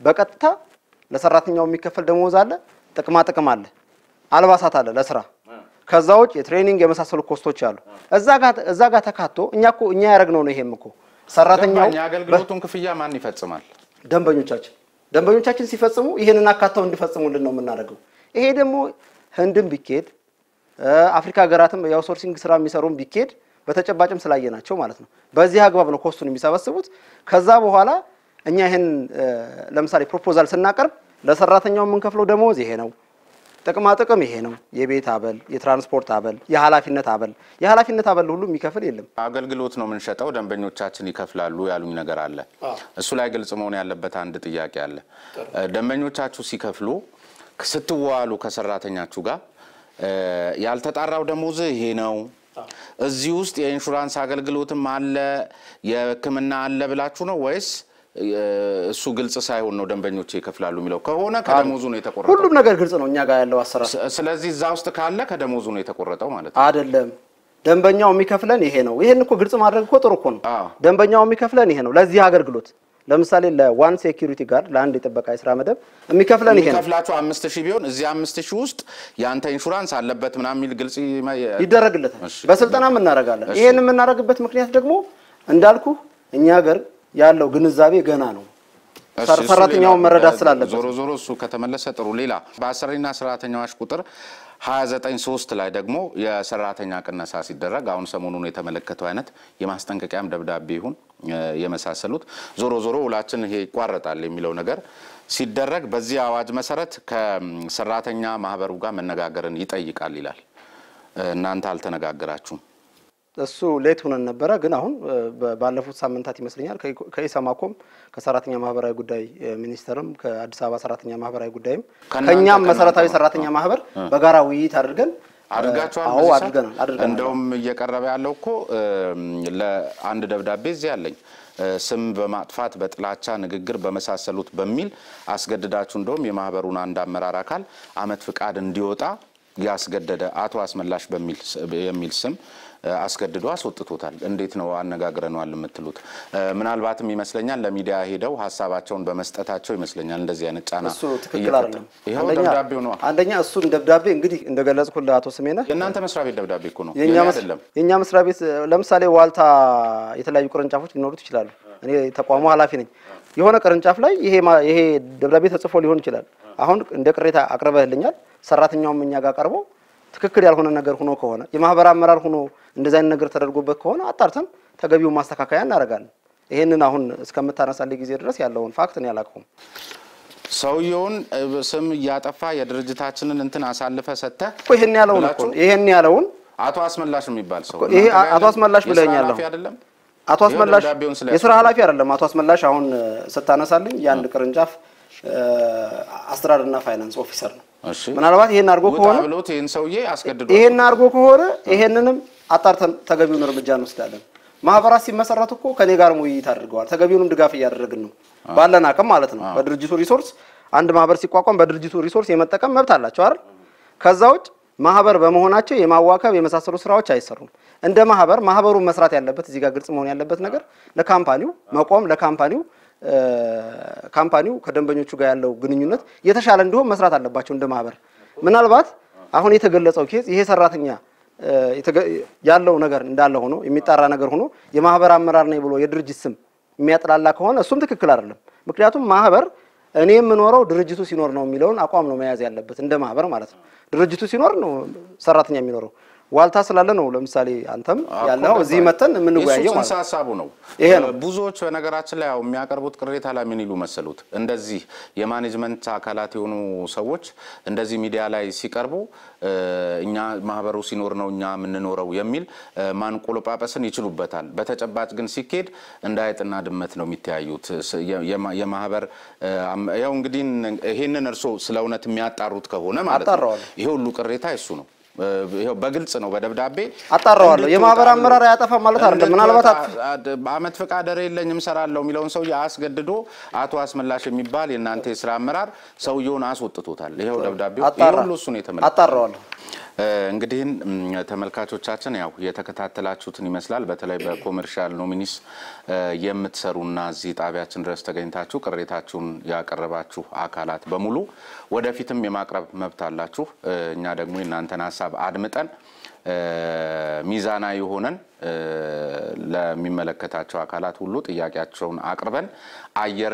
B: በቀጥታ ለሰራተኛው የሚከፈል ደሞዝ አለ ጥቅም አለ አልባሳት አለ ለስራ ከዛው የትሬኒንግ የመሳሰሉ ኮስቶች አሉ እዛ ጋር ተካቶ እኛ ያረግነው ነው ይሄም እኮ ሰራተኛው
A: የአገልግሎቱን ክፍያ ማን ይፈጽማል
B: ደንበኞቻችን ሲፈጽሙ ይሄንን አካታው እንዲፈጽሙልን ነው የምናደርገው ይሄ ደግሞ ህንድም ቢኬድ አፍሪካ ሀገራትም የአውትሶርሲንግ ስራ የሚሰሩም ቢኬድ በተጨባጭም ስላየናቸው ማለት ነው በዚህ አግባብ ነው ኮስቱን የሚሰበስቡት ከዛ በኋላ እኛ ይሄን ለምሳሌ ፕሮፖዛል ስናቀርብ ለሰራተኛው ምን ከፍለው ደሞዝ ይሄ ነው ጥቅም ይሄ ነው የቤት አበል የትራንስፖርት አበል የኃላፊነት አበል ሁሉ የሚከፍል የለም
A: አገልግሎት ነው የምንሸጠው ደንበኞቻችን ይከፍላሉ ያሉኝ ነገር አለ እሱ ላይ ግልጽ መሆን ያለበት አንድ ጥያቄ አለ ደንበኞቻችሁ ሲከፍሉ ስትዋሉ ከሰራተኛችሁ ጋር ያልተጣራው ደሞዝ ይሄ ነው እዚህ ውስጥ የኢንሹራንስ አገልግሎትም አለ የህክምና አለ ብላችሁ ነው ወይስ እሱ ግልጽ ሳይሆን ነው ደንበኞች ይከፍላሉ የሚለው ከሆነ ከደሞዙ ነው የተቆረጠው
B: ሁሉም ነገር ግልጽ ነው እኛ ጋር ያለው አሰራር
A: ስለዚህ እዛ ውስጥ ካለ ከደሞዙ ነው የተቆረጠው ማለት ነው
B: አይደለም ደንበኛው የሚከፍለን ይሄ ነው ይሄን እኮ ግልጽ ማድረግ እኮ ጥሩ እኮ ነው ደንበኛው የሚከፍለን ይሄ ነው ለዚህ አገልግሎት ለምሳሌ ለዋን ሴኩሪቲ ጋርድ ለአንድ የጥበቃ የሥራ መደብ የሚከፍለን ይሄ ነው
A: ከፍላችሁ 5000 ቢሆን እዚህ 5000 ውስጥ ያንተ ኢንሹራንስ አለበት ምናምን የሚል ግልጽ
B: ይደረግለታል በስልጣናም እናረጋለን ይሄን የምናረግበት ምክንያት ደግሞ እንዳልኩ እኛ ሀገር ያለው ግንዛቤ ገና ነው ሰራተኛው መረዳት ስላለበት
A: ዞሮ እሱ ከተመለሰ ጥሩ ሌላ በአሰሪና ሰራተኛዎች ቁጥር 293 ላይ ደግሞ የሰራተኛ ቅነሳ ሲደረግ አሁን ሰሞኑን የተመለከተው አይነት የማስጠንቀቂያም ደብዳቤ ይሁን የመሳሰሉት ዞሮ ውላችን ይሄ ይቋረጣል የሚለው ነገር ሲደረግ በዚህ አዋጅ መሰረት ከሰራተኛ ማህበሩ ጋር መነጋገርን ይጠይቃል ይላል እናንተ አልተነጋገራችሁም
B: እሱ ሌት ሆነን ነበር ግን አሁን ባለፉት ሳምንታት ይመስለኛል ከኢሰማኮም ከሰራተኛ ማህበራዊ ጉዳይ ሚኒስተርም ከአዲስ አበባ ሰራተኛ ማህበራዊ ጉዳይም ከኛም መሰረታዊ ሰራተኛ ማህበር በጋራ ውይይት አድርገን
A: አድርገናል እንደውም እየቀረበ ያለው እኮ ለአንድ ደብዳቤ እዚህ ያለኝ ስም በማጥፋት በጥላቻ ንግግር በመሳሰሉት በሚል አስገድዳችሁ እንደውም የማህበሩን አንድ አመራር አካል አመት ፍቃድ እንዲወጣ ያስገደደ አቶ አስመላሽ በሚል ስም አስገድዶ አስወጥቶታል እንዴት ነው አነጋግረናል የምትሉት ምናልባትም ይመስለኛል ለሚዲያ ሄደው ሐሳባቸውን በመስጠታቸው ይመስለኛል እንደዚህ አይነት ጫና
B: እሱ ትክክል አይደለም
A: ይሄው ደብዳቤው ነው
B: አንደኛ እሱ ደብዳቤ እንግዲህ እንደገለጽኩት ለአቶ ስሜነህ
A: የናንተ መስሪያ ቤት ደብዳቤ እኮ ነው
B: የኛ መስሪያ ቤት ለምሳሌ ዋልታ የተለያዩ ቅርንጫፎች ሊኖሩት ይችላሉ እኔ ተቋሙ ኃላፊ ነኝ የሆነ ቅርንጫፍ ላይ ይሄ ደብዳቤ ተጽፎ ሊሆን ይችላል አሁን እንደ ቅሬታ አቅርበህልኛል ሰራተኛውም እኛ ጋር ቀርቦ ትክክል ያልሆነ ነገር ሆኖ ከሆነ የማህበር አመራር ሆኖ እንደዛ አይነት ነገር ተደርጎበት ከሆነ አጣርተን ተገቢው ማስተካከያ እናደርጋለን ይሄንን አሁን እስከምታነሳልኝ ጊዜ ድረስ ያለውን ፋክት ነው ያላቀውም
A: ሰውየውን ስም ያጠፋ የድርጅታችንን እንትን አሳልፈ ሰተ
B: ይሄን ያለውን
A: አቶ አስመላሽ የሚባል ሰው
B: ይሄ አቶ አስመላሽ ብለኛል አቶ አስመላሽ የሥራ ኃላፊ አይደለም አቶ አስመላሽ አሁን ስታነሳልኝ ያንድ ቅርንጫፍ አስተዳደርና ፋይናንስ ኦፊሰር ነው ምናልባት ይሄን አርጎ ከሆነ
A: ብሎት ይሄን ሰውዬ አስገድዶ
B: ይሄን አርጎ ከሆነ ይሄንንም አጣርተን ተገቢውን እርምጃ እንወስዳለን ማህበራት ሲመሰረቱ እኮ ከኔ ጋር ውይይት አድርገዋል ተገቢውንም ድጋፍ ያደረግን ነው ባለን አቅም ማለት ነው በድርጅቱ ሪሶርስ አንድ ማህበር ሲቋቋም በድርጅቱ ሪሶርስ የመጠቀም መብት አላቸው አይደል ከዛው ማህበር በመሆናቸው የማዋከብ የመሳሰሉ ስራዎች አይሰሩም እንደ ማህበሩ መስራት ያለበት እዚህ ጋር ግልጽ መሆን ያለበት ነገር ለካምፓኒው መቆም ለካምፓኒው ካምፓኒው ከደንበኞቹ ጋር ያለው ግንኙነት የተሻለ እንደሆነ መስራት አለባቸው እንደ ማህበር ምናልባት አሁን የተገለጸው ኬዝ ይሄ ሰራተኛ ያለው ነገር እንዳለ ሆኖ የሚጣራ ነገር ሆኖ የማህበር አመራር ነኝ ብሎ የድርጅት ስም የሚያጥላላ ከሆነ እሱም ትክክል አይደለም ምክንያቱም ማህበር እኔ የምኖረው ድርጅቱ ሲኖር ነው የሚለውን አቋም ነው መያዝ ያለበት እንደ ማህበር ማለት ነው ድርጅቱ ሲኖር ነው ሰራተኛ የሚኖረው ዋልታ ስላለ ነው ለምሳሌ አንተም ያለው እዚህ መተን ምን ወያየው
A: ማለት ሐሳቡ ነው ብዙዎች በነገራችን ላይ ያው የሚያቀርቡት ቅሬታ ላይ ምን ይሉ መሰሉት እንደዚህ የማኔጅመንት አካላት የሆኑ ሰዎች እንደዚህ ሚዲያ ላይ ሲቀርቡ እኛ ማህበሩ ሲኖር ነው እኛ ምንኖረው የሚል ማንቆለጳጳስን ይችሉበታል በተጨባጭ ግን ሲኬድ እንዳይጥና ድመት ነው የሚታዩት የማህበር ያው እንግዲህ ይሄንን እርሶ ስለውነት የሚያጣሩት ከሆነ ማለት ነው ይሄ ሁሉ ቅሬታ እሱ ነው ይሄው በግልጽ ነው በደብዳቤ
B: አጣራዋለሁ የማህበር አመራር ያጠፋ ማለት አይደለም ምናልባት
A: አመት ፍቃድ የለኝም ሰራለው የሚለውን ሰው ያስገድዶ አቶ አስመላሽ የሚባል የናንተ የሥራ አመራር ሰውየውን አስወጥቶታል ይሄው ደብዳቤው ሁሉ እሱ ነው የተመለከተው
B: አጣራዋለሁ
A: እንግዲህ ተመልካቾቻችን ያው የተከታተላችሁትን ይመስላል በተለይ በኮመርሻል ኖሚኒስ የምትሰሩና እዚህ ጣቢያችን ድረስ ተገኝታችሁ ቅሬታችሁን ያቀርባችሁ አካላት በሙሉ ወደፊትም የማቅረብ መብት አላችሁ እኛ ደግሞ እናንተን ሐሳብ አድምጠን ሚዛናዊ ሆነን ለሚመለከታቸው አካላት ሁሉ ጥያቄያቸውን አቅርበን አየር